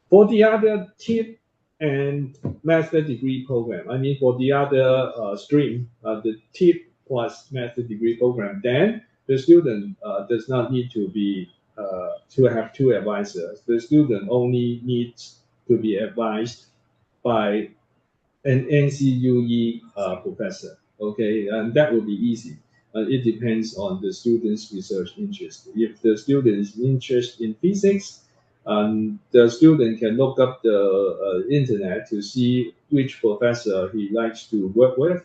For the other TIP and master degree program, I mean for the other stream, the TIP plus master degree program, then the student does not need to be to have two advisors. The student only needs to be advised by an NCUE professor. Okay, and that will be easy. It depends on the student's research interest. If the student is interested in physics, the student can look up the internet to see which professor he likes to work with.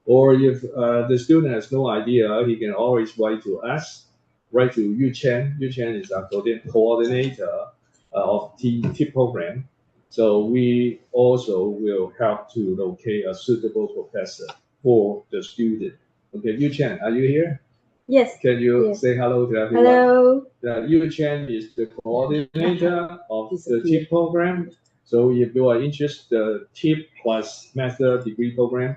Or if the student has no idea, he can always write to us, write to Yu Chen. Yu Chen is our coordinator of TIP program. So we also will help to locate a suitable professor for the student. Okay, Yu Chen, are you here? Yes. Can you Yes. say hello to everyone? Hello. Yu Chen is the coordinator of the TIP program. So if you are interested in the TIP plus master degree program,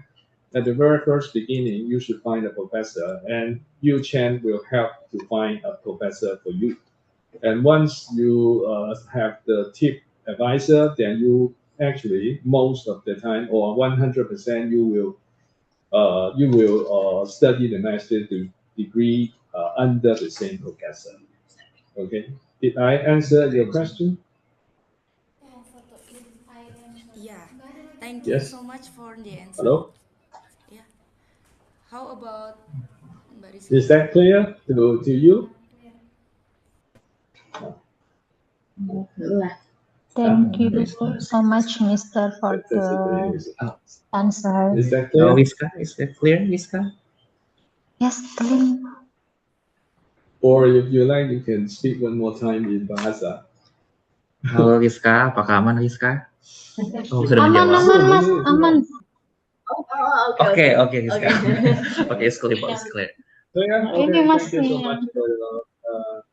at the very first beginning, you should find a professor, and Yu Chen will help to find a professor for you. And once you have the TIP advisor, then you actually most of the time, or 100%, you will study the master degree under the same professor. Okay, did I answer your question? Yeah, thank you Yes. so much for the answer. Hello. Yeah. How about Mbak Rizky? Is that clear to you? Thank you so much, Mr. for the answer. Is that clear? Rizka, is that clear, Rizka? Yes, clear. Or if you like, you can speak one more time in Bahasa. Halo Rizka, apakah aman Rizka? Oh, sudah Aman, menjawab. Mas, aman. Okay, Rizka. Okay, it's clear, it's clear. Clear? Thank you, Mas. Thank you so much for your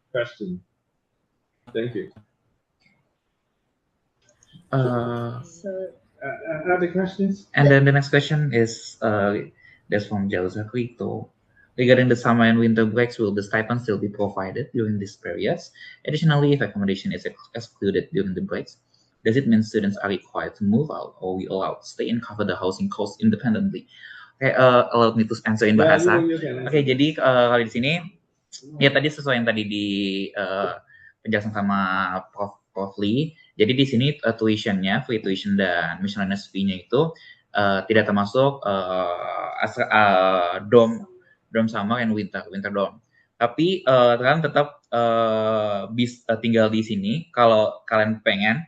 question. Thank you. Other questions? And then the next question is that's from Jauza Krito. Regarding the summer and winter breaks, will the stipend still be provided during these periods? Additionally, if accommodation is excluded during the breaks, does it mean students are required to move out, or we allowed to stay and cover the housing costs independently? Okay, allow me to answer in bahasa. Oke, jadi kalau di sini ya tadi sesuai yang tadi di penjelasan sama Prof. Lee. Jadi di sini tuitionnya, free tuition dan miscellaneous fee-nya itu tidak termasuk dorm summer and winter dorm. Tapi kalian tetap tinggal di sini kalau kalian pengen.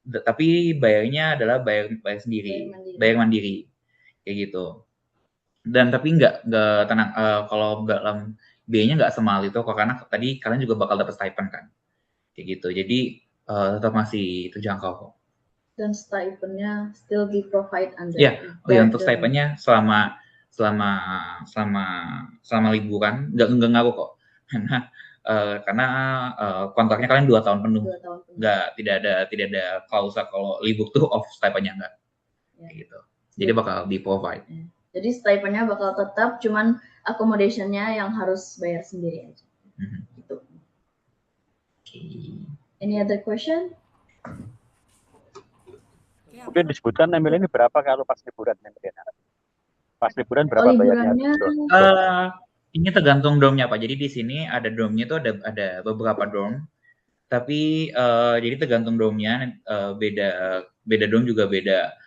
Tapi bayarnya adalah bayar sendiri, bayar mandiri, kayak gitu. Dan tapi nggak tenang kalau dalam biayanya nggak semahal itu kok, karena tadi kalian juga bakal dapat stipend kan, kayak gitu. Jadi tetap masih terjangkau kok. Dan stipendnya still be provide under. Ya, untuk stipendnya selama liburan nggak ngaruh kok, karena kontraknya kalian 2 tahun penuh. Tidak ada klausul kalau libur tuh off stipendnya nggak, kayak gitu. Jadi bakal di provide. Jadi stipendnya bakal tetap, cuman accommodationnya yang harus bayar sendiri aja. Gitu. Any other question? Mungkin disebutkan Emil ini berapa kalau pas liburan? Pas liburan berapa bayarnya? Ini tergantung dormnya Pak. Jadi di sini ada dormnya itu ada beberapa dorm. Tapi jadi tergantung dormnya, beda dorm juga beda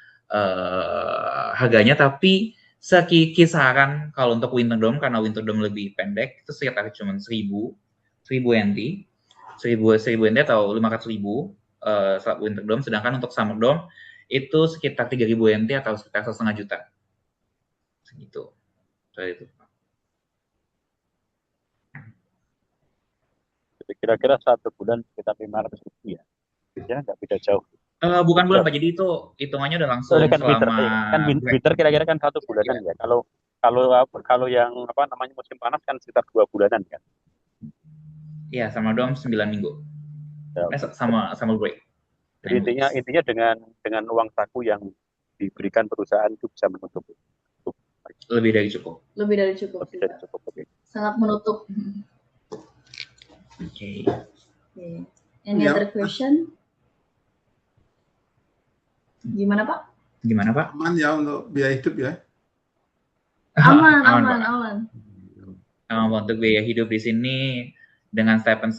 harganya. Tapi kisaran kalau untuk winter dorm, karena winter dorm lebih pendek, itu sekitar cuma 1.000 NT. 1.000 NT atau 500.000 winter dorm. Sedangkan untuk summer dorm itu sekitar 3.000 NT atau sekitar 1,5 juta. Segitu. Itu. Kira-kira 1 bulan sekitar 500.000 ya. Ya, nggak beda jauh. Bukan bulan Pak, jadi itu hitungannya udah langsung kan selama winter kira-kira kan 1 bulanan ya. Kalau yang musim panas kan sekitar 2 bulanan kan. Iya, sama dorm 9 minggu. Ya. Sama break. Jadi intinya dengan uang saku yang diberikan perusahaan itu bisa menutup Lebih dari cukup. Lebih dari cukup. Lebih dari cukup. Oke. Sangat menutup. Oke. Okay. Any other question? Gimana Pak? Gimana Pak? Aman ya untuk biaya hidup ya? Aman, Pak. aman. Untuk biaya hidup di sini dengan stipend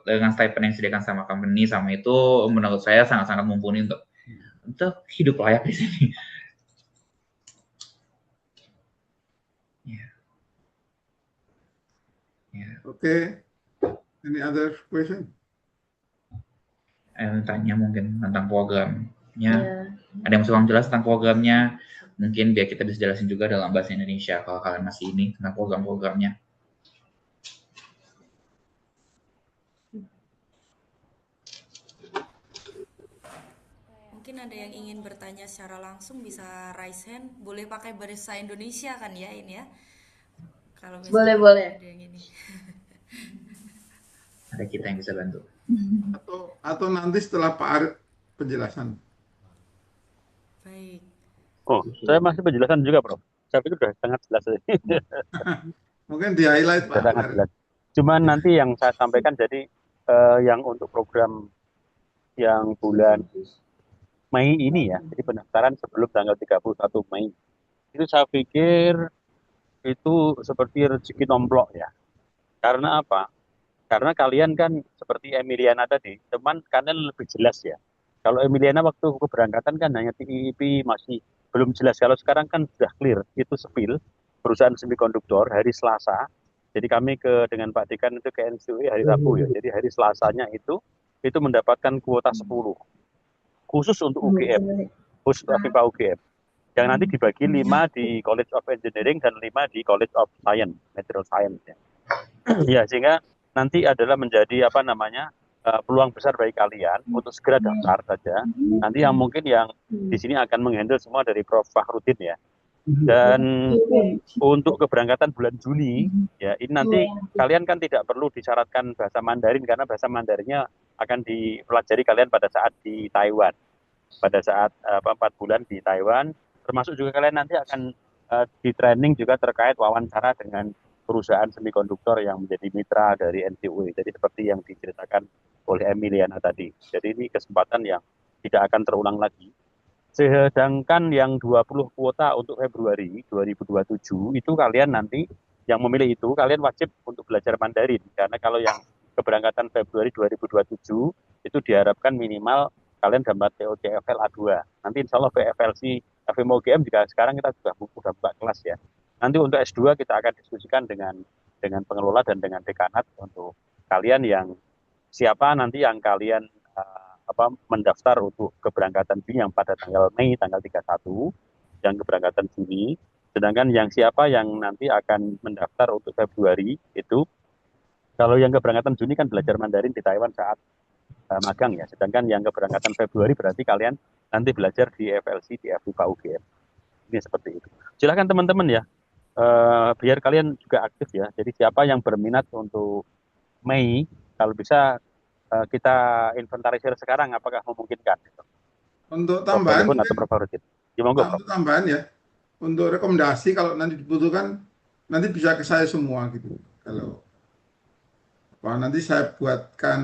yang disediakan sama company sama itu menurut saya sangat-sangat mumpuni untuk hidup layak di sini. Oke. Any other question? Tanya mungkin tentang programnya. Ada yang kurang jelas tentang programnya? Mungkin biar kita bisa jelasin juga dalam bahasa Indonesia kalau kalian masih ini tentang program-programnya. Mungkin ada yang ingin bertanya secara langsung bisa raise hand. Boleh pakai bahasa Indonesia kan ya ini ya? Kalau boleh. Ada yang ini. Ada kita yang bisa bantu. Atau nanti setelah Pak Arif penjelasan. Baik. Oh, saya masih penjelasan juga, Prof. Saya pikir sudah sangat jelas. Mungkin di highlight Pak. Sangat jelas. Cuman nanti yang saya sampaikan jadi yang untuk program yang bulan Mei ini ya, jadi pendaftaran sebelum tanggal 31 Mei. Itu saya pikir itu seperti rezeki nomplok ya. Karena apa? Karena kalian kan seperti Emiliana tadi, teman kalian lebih jelas ya. Kalau Emiliana waktu keberangkatan kan hanya TIP masih belum jelas. Kalau sekarang kan sudah clear, itu Sepil, perusahaan semikonduktor hari Selasa. Jadi kami dengan Pak Dekan itu ke NCUI hari Rabu ya. Jadi hari Selasanya itu mendapatkan kuota 10 khusus untuk UGM, khusus FIPA UGM. Yang nanti dibagi 5 di College of Engineering dan 5 di College of Science, Material Science ya. Ya, sehingga nanti adalah menjadi peluang besar bagi kalian untuk segera daftar saja. Nanti yang mungkin yang di sini akan menghandle semua dari Prof. Fakhrudin ya. Dan untuk keberangkatan bulan Juli ya, ini nanti kalian kan tidak perlu disyaratkan bahasa Mandarin karena bahasa Mandarinnya akan dipelajari kalian pada saat di Taiwan. Pada saat 4 bulan di Taiwan, termasuk juga kalian nanti akan di training juga terkait wawancara dengan perusahaan semikonduktor yang menjadi mitra dari NCUI. Jadi seperti yang diceritakan oleh Emiliana tadi. Jadi ini kesempatan yang tidak akan terulang lagi. Sedangkan yang 20 kuota untuk Februari 2027 itu kalian nanti yang memilih itu kalian wajib untuk belajar Mandarin. Karena kalau yang keberangkatan Februari 2027 itu diharapkan minimal kalian dapat TOEFL A2. Nanti insya Allah FLC FMO UGM juga sekarang kita sudah buka kelas ya. Nanti untuk S2 kita akan diskusikan dengan pengelola dan dengan dekanat untuk kalian yang siapa nanti yang kalian mendaftar untuk keberangkatan Juni yang pada tanggal Mei tanggal 31 yang keberangkatan Juni, sedangkan yang siapa yang nanti akan mendaftar untuk Februari itu kalau yang keberangkatan Juni kan belajar Mandarin di Taiwan saat magang ya, sedangkan yang keberangkatan Februari berarti kalian nanti belajar di FLC di FIPA UGM. Ini seperti itu. Silakan teman-teman ya, biar kalian juga aktif ya. Jadi siapa yang berminat untuk Mei, kalau bisa kita inventarisir sekarang apakah memungkinkan. Untuk tambahan, untuk tambahan ya, untuk rekomendasi kalau nanti dibutuhkan nanti bisa ke saya semua gitu. Kalau nanti saya buatkan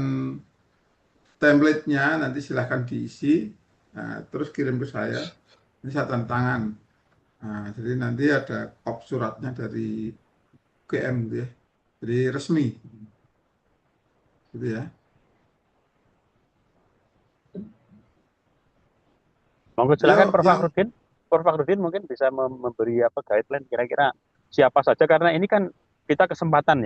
template-nya, nanti silahkan diisi, terus kirim ke saya. Ini saya tanda tangan. Jadi nanti ada kop suratnya dari UGM gitu ya, jadi resmi, gitu ya. Monggo silakan Prof. Fakhrudin. Prof. Fakhrudin mungkin bisa memberi guideline kira-kira siapa saja, karena ini kan kita kesempatan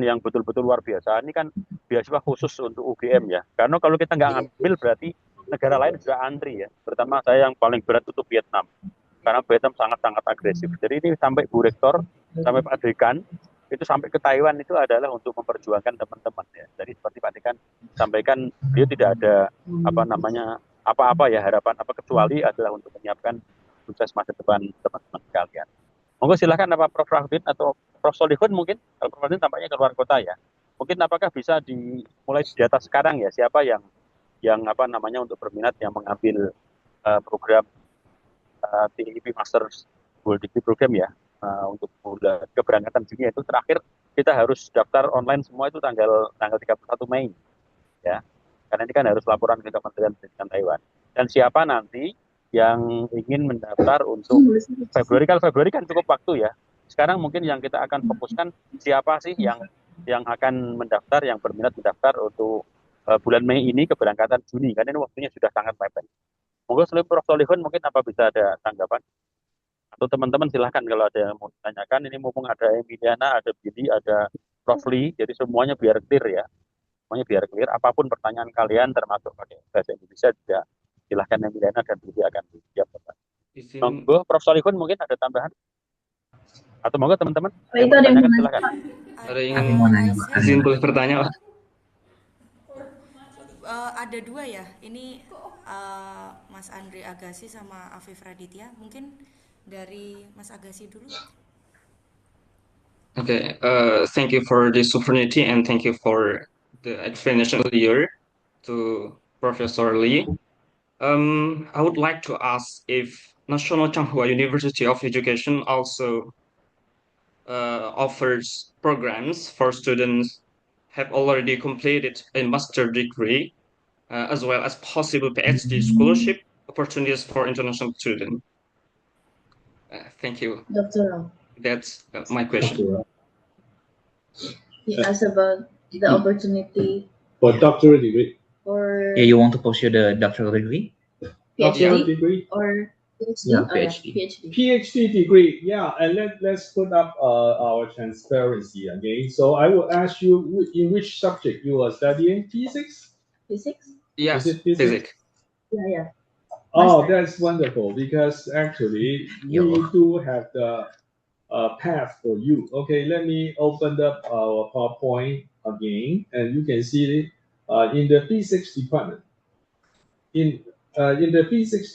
yang betul-betul luar biasa. Ini kan beasiswa khusus untuk UGM ya. Karena kalau kita nggak ngambil berarti negara lain sudah antri ya. Pertama saya yang paling berat itu Vietnam. Karena Vietnam sangat-sangat agresif. Jadi ini sampai Bu Rektor, sampai Pak Dekan, itu sampai ke Taiwan itu adalah untuk memperjuangkan teman-teman ya. Jadi seperti Pak Dekan sampaikan, dia tidak ada apa-apa ya harapan kecuali adalah untuk menyiapkan sukses masa depan teman-teman sekalian. Monggo silakan Prof. Fakhrudin atau Prof. Solihun mungkin. Kalau Prof. Fakhrudin tampaknya keluar kota ya. Mungkin apakah bisa dimulai di atas sekarang ya, siapa yang untuk berminat yang mengambil program TIP Masters double degree program ya, untuk bulan keberangkatan Juni itu terakhir kita harus daftar online semua itu tanggal 31 Mei ya. Karena ini kan harus laporan ke Kementerian Pendidikan Taiwan. Dan siapa nanti yang ingin mendaftar untuk Februari, kalau Februari kan cukup waktu ya. Sekarang mungkin yang kita akan fokuskan siapa sih yang akan mendaftar, yang berminat mendaftar untuk bulan Mei ini keberangkatan Juni, karena ini waktunya sudah sangat mepet. Monggo Prof. Solihun mungkin apa bisa ada tanggapan? Atau teman-teman silahkan kalau ada yang mau ditanyakan, ini mumpung ada Emiliana, ada Billy, ada Prof. Lee, jadi semuanya biar clear ya. Semuanya biar clear, apapun pertanyaan kalian termasuk pakai bahasa Indonesia juga silahkan Emiliana dan Billy akan dijawab. Monggo Prof. Solihun mungkin ada tambahan? Atau monggo teman-teman yang mau ditanyakan silahkan. Ada yang izin boleh bertanya Pak? Ada dua ya, ini Mas Andre Agassi sama Afif Raditya, mungkin dari Mas Agassi dulu. Okay, thank you for this opportunity and thank you for the explanation earlier to Professor Lee. I would like to ask if National Changhua University of Education also offers programs for students have already completed a master degree, as well as possible PhD scholarship opportunities for international students. Thank you. Doctoral. That's my question. He asked about the opportunity For doctoral degree. for Yeah, you want to pursue the doctoral degree? Doctoral PhD degree. or PhD? Yeah, Oh, yeah, PhD. PhD. PhD degree, yeah, and let's put up our transparency again. So I will ask you in which subject you are studying? Physics? Physics? Yes, Is it physics? Yeah, yeah. Oh, Master. that's wonderful because actually we Yeah. do have the path for you. Okay, let me open up our PowerPoint again, and you can see it in the physics department. In the physics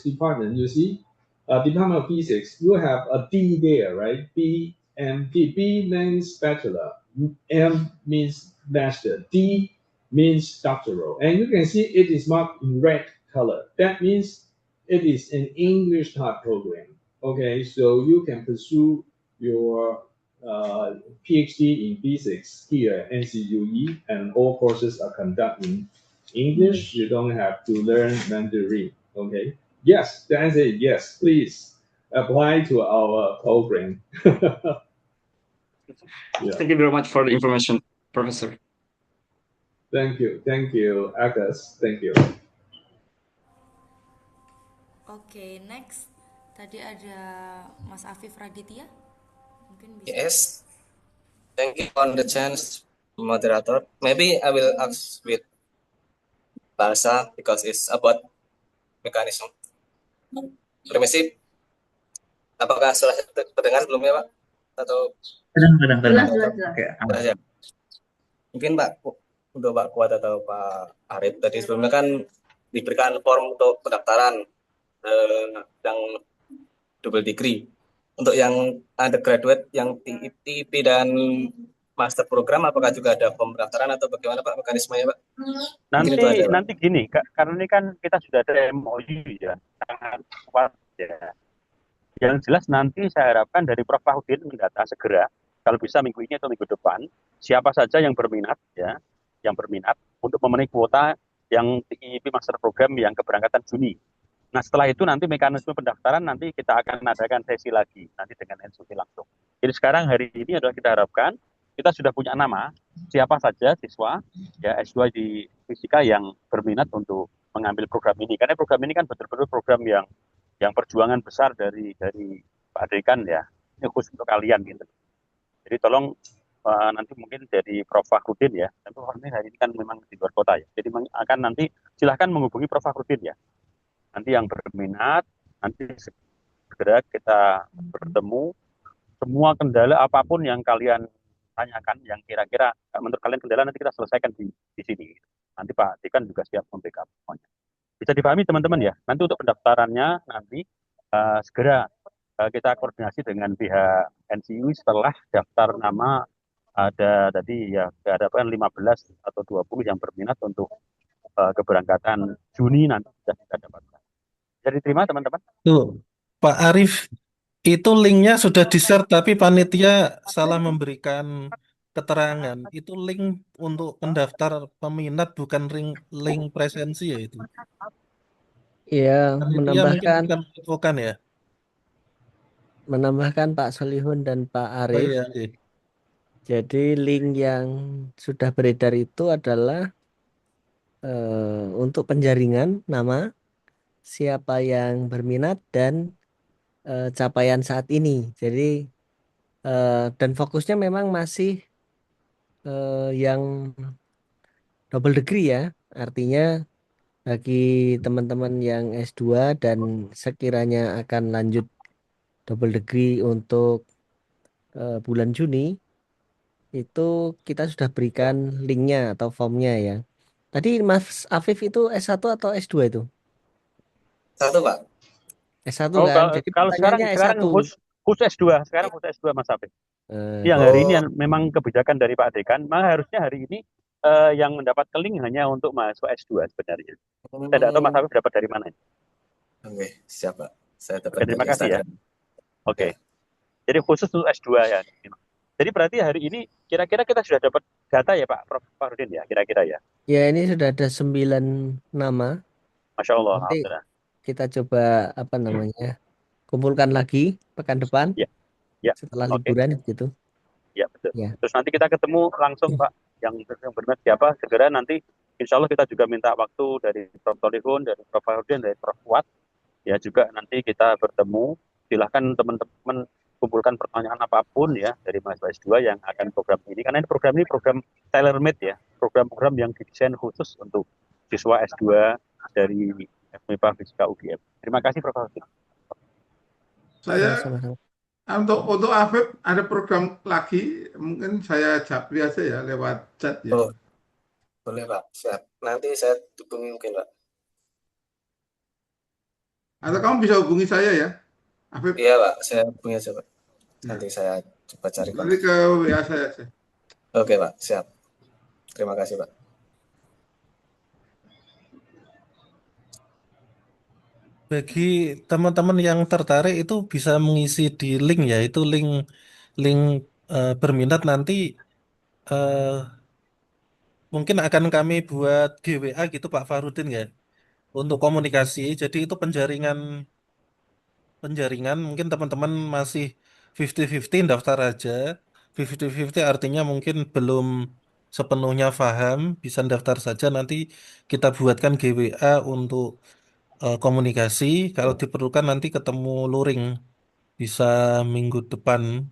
department, you see, Department of Physics, you have a D there, right? B and D. B means bachelor, M means master, D means doctoral, and you can see it is marked in red color. That means it is an English type program. Okay, so you can pursue your PhD in physics here at NCUE, and all courses are conducted in English. You don't have to learn Mandarin. Okay. Yes, the answer is yes. Please apply to our program. Yeah. Thank you very much for the information, Professor. Thank you, Agus. Thank you. Oke, next. Tadi ada Mas Afif Raditya. Mungkin bisa. Yes, thank you for the chance, moderator. Maybe I will ask with bahasa because it's about mechanism. Permisi, apakah sudah terdengar sebelumnya Pak? Atau Kadang-kadang. Jelas. Oke, sudah ya? Mungkin untuk Pak Kuat atau Pak Arif tadi sebelumnya kan diberikan form untuk pendaftaran yang double degree. Untuk yang undergraduate, yang TIP dan master program, apakah juga ada pendaftaran atau bagaimana Pak mekanismenya Pak? Nanti gini, karena ini kan kita sudah ada MOU ya, sangat kuat ya. Yang jelas nanti saya harapkan dari Prof. Fahudin mendata segera, kalau bisa minggu ini atau minggu depan, siapa saja yang berminat ya, untuk memenuhi kuota yang TIP master program yang keberangkatan Juni. Nah setelah itu nanti mekanisme pendaftaran nanti kita akan adakan sesi lagi nanti dengan NCUI langsung. Jadi sekarang hari ini adalah kita harapkan kita sudah punya nama siapa saja siswa ya S2 di fisika yang berminat untuk mengambil program ini, karena program ini kan betul-betul program yang perjuangan besar dari Pak Dekan ya, ini khusus untuk kalian gitu. Jadi tolong nanti mungkin dari Prof. Fakhrudin ya, tapi Prof. Fakhrudin hari ini kan memang di luar kota ya, jadi akan nanti silahkan menghubungi Prof. Fakhrudin ya. Nanti yang berminat, nanti segera kita bertemu, semua kendala apapun yang kalian tanyakan, yang kira-kira menurut kalian kendala nanti kita selesaikan di sini. Nanti Pak Dekan juga siap membackup semuanya. Bisa dipahami teman-teman ya, nanti untuk pendaftarannya nanti segera kita koordinasi dengan pihak NCUI setelah daftar nama ada tadi ya, kehadapan 15 atau 20 yang berminat untuk keberangkatan Juni nanti sudah kita dapatkan. Jadi terima teman-teman. Tuh, Pak Arif, itu linknya sudah di-share tapi panitia salah memberikan keterangan. Itu link untuk pendaftar peminat bukan link presensi ya itu. Iya, Panitia mungkin bisa menginfokan ya. menambahkan Pak Solihun dan Pak Oh Arif. iya, iya. Jadi link yang sudah beredar itu adalah untuk penjaringan nama, siapa yang berminat dan capaian saat ini. Jadi dan fokusnya memang masih yang double degree ya. Artinya bagi teman-teman yang S2 dan sekiranya akan lanjut double degree untuk bulan Juni, itu kita sudah berikan linknya atau formnya ya. Tadi Mas Afif itu S1 atau S2 itu? Satu, Pak. S1 Oh, kan? Jadi kalau sekarang pertanyaannya sekarang S1. khusus S2, sekarang khusus S2 Mas Afif. Yang hari ini memang kebijakan dari Pak Dekan, maka harusnya hari ini yang mendapat link hanya untuk mahasiswa S2 sebenarnya. Saya tidak tahu Mas Afif dapat dari mana. Oke, siap Pak. Saya dapat Terima dari kasih ya. Instagram. Oke. Jadi khusus untuk S2 ya. Jadi berarti hari ini kira-kira kita sudah dapat data ya Pak Prof. Farudin ya, kira-kira ya. Ya ini sudah ada 9 nama. Masya Allah. Nanti kita coba kumpulkan lagi pekan depan. Ya. Setelah liburan gitu. Ya betul. Ya. Terus nanti kita ketemu langsung Pak, yang berminat siapa, segera nanti insya Allah kita juga minta waktu dari Prof. Solihun, dari Prof. Farudin, dari Prof. Fuad. Ya juga nanti kita bertemu. Silahkan teman-teman kumpulkan pertanyaan apapun ya dari mahasiswa S2 yang akan program ini. Karena ini program tailor-made ya. Program-program yang didesain khusus untuk siswa S2 dari FMIPA Fisika UGM. Terima kasih Prof. Farudin. Saya untuk Afif ada program lagi, mungkin saya japri aja ya lewat chat ya. Oh, boleh Pak, siap. Nanti saya hubungi mungkin Pak. Atau kamu bisa hubungi saya ya, Afif? Iya Pak, saya hubungi aja Pak. Nanti saya coba cari kontak. Nanti ke WA saya aja. Oke Pak, siap. Terima kasih Pak. Bagi teman-teman yang tertarik itu bisa mengisi di link ya, itu link berminat nanti mungkin akan kami buat GWA gitu Pak Farudin ya, untuk komunikasi. Jadi itu penjaringan mungkin teman-teman masih 50-50 daftar aja. 50-50 artinya mungkin belum sepenuhnya paham, bisa daftar saja, nanti kita buatkan GWA untuk komunikasi. Kalau diperlukan nanti ketemu luring, bisa minggu depan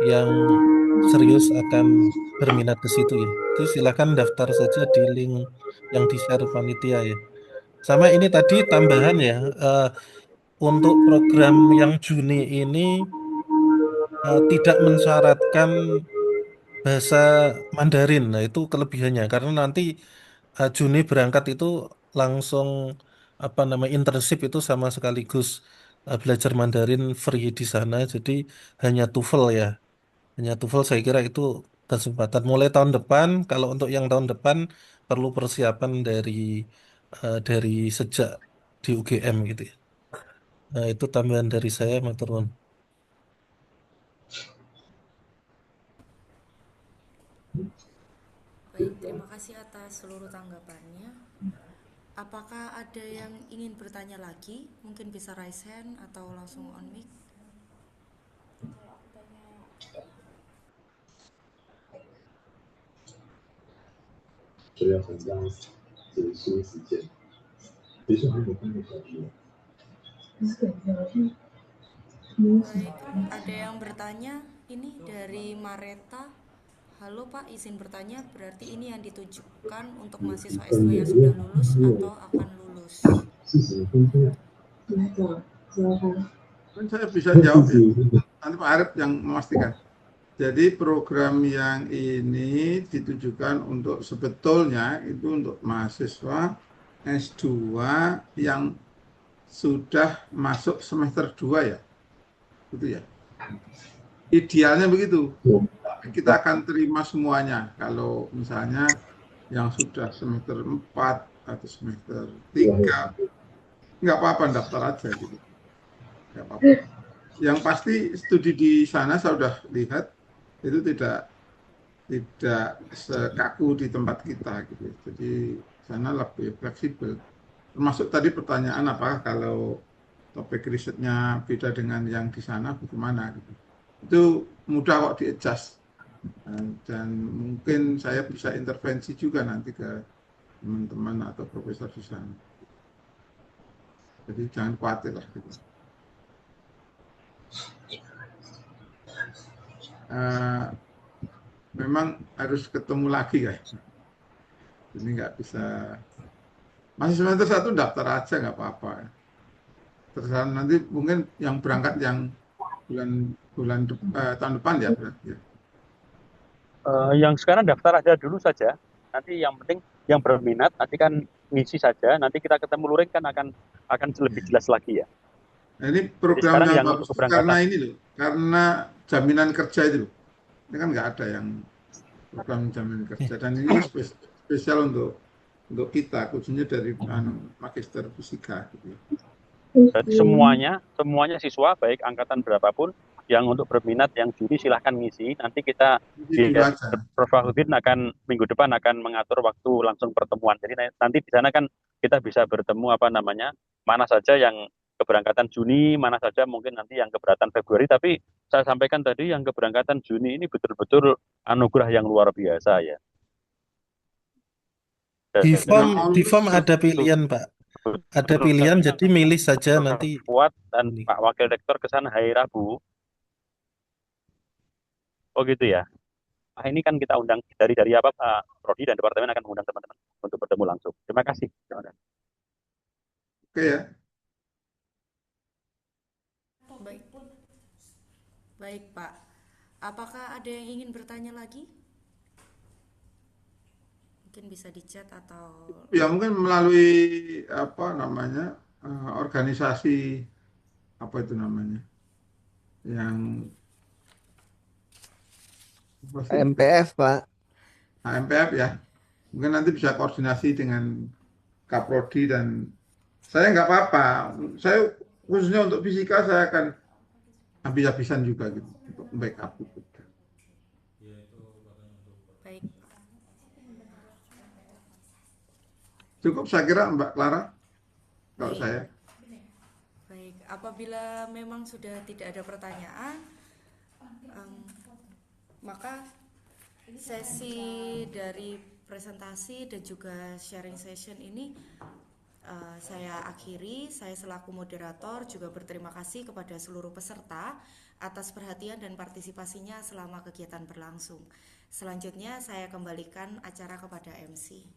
yang serius akan berminat ke situ ya. Itu silakan daftar saja di link yang di-share panitia ya. Sama ini tadi tambahan ya, untuk program yang Juni ini tidak mensyaratkan bahasa Mandarin. Nah, itu kelebihannya karena nanti Juni berangkat itu langsung internship itu sama sekaligus belajar Mandarin free di sana. Jadi hanya TOEFL ya. Hanya TOEFL saya kira itu kesempatan mulai tahun depan. Kalau untuk yang tahun depan perlu persiapan dari sejak di UGM gitu ya. Nah, itu tambahan dari saya, Matur nuwun. Baik, terima kasih atas seluruh tanggapannya. Apakah ada yang ingin bertanya lagi? Mungkin bisa raise hand atau langsung on mic. Baik, ada yang bertanya ini dari Mareta. Halo Pak, izin bertanya, berarti ini yang ditujukan untuk mahasiswa S2 yang sudah lulus atau akan lulus? Kan saya bisa jawab ya, nanti Pak Arif yang memastikan. Jadi program yang ini ditujukan untuk sebetulnya itu untuk mahasiswa S2 yang sudah masuk semester 2 ya, gitu ya. Idealnya begitu. Kita akan terima semuanya. Kalau misalnya yang sudah semester 4 atau semester 3 nggak apa-apa daftar aja gitu, nggak apa-apa. Yang pasti studi di sana saya sudah lihat itu tidak sekaku di tempat kita gitu. Jadi sana lebih fleksibel. Termasuk tadi pertanyaan apakah kalau topik risetnya beda dengan yang di sana bagaimana gitu. Itu mudah kok di-adjust. Dan mungkin saya bisa intervensi juga nanti ke teman-teman atau profesor di sana. Jadi jangan khawatir lah gitu. Memang harus ketemu lagi guys. Ini nggak bisa. Masih semester 1 daftar aja nggak apa-apa. Terus nanti mungkin yang berangkat yang bulan tahun depan ya berarti ya. Yang sekarang daftar aja dulu saja. Nanti yang penting yang berminat nanti kan ngisi saja. Nanti kita ketemu luring kan akan lebih jelas lagi ya. Nah, ini Jadi sekarang programnya yang Pak untuk Bos, keberangkatan. karena ini loh, karena jaminan kerja itu loh. Ini kan nggak ada yang program jaminan kerja dan ini spesial untuk kita khususnya dari magister fisika gitu. Jadi semuanya siswa baik angkatan berapapun yang untuk berminat yang juri silahkan ngisi. Nanti kita Prof. Wahudin akan minggu depan akan mengatur waktu langsung pertemuan. Jadi nanti di sana kan kita bisa bertemu mana saja yang keberangkatan Juni, mana saja mungkin nanti yang keberangkatan Februari. Tapi saya sampaikan tadi yang keberangkatan Juni ini betul-betul anugerah yang luar biasa ya. Di form ada pilihan Pak. Ada pilihan, jadi milih saja nanti. Fuad dan Pak Wakil Rektor ke sana hari Rabu. Oh gitu ya. Nah, ini kan kita undang dari apa Pak Prodi dan Departemen akan mengundang teman-teman untuk bertemu langsung. Terima kasih. Oke ya. Baik Pak. Apakah ada yang ingin bertanya lagi? Mungkin bisa di chat atau ya mungkin melalui organisasi apa itu namanya yang HMPF Pak. HMPF ya, mungkin nanti bisa koordinasi dengan Kaprodi dan saya nggak apa-apa, saya khususnya untuk fisika saya akan habis-habisan juga gitu untuk backup gitu. baik. Cukup saya kira Mbak Clara kalau Baik. saya. Baik, apabila memang sudah tidak ada pertanyaan, maka sesi dari presentasi dan juga sharing session ini saya akhiri. Saya selaku moderator juga berterima kasih kepada seluruh peserta atas perhatian dan partisipasinya selama kegiatan berlangsung. Selanjutnya saya kembalikan acara kepada MC.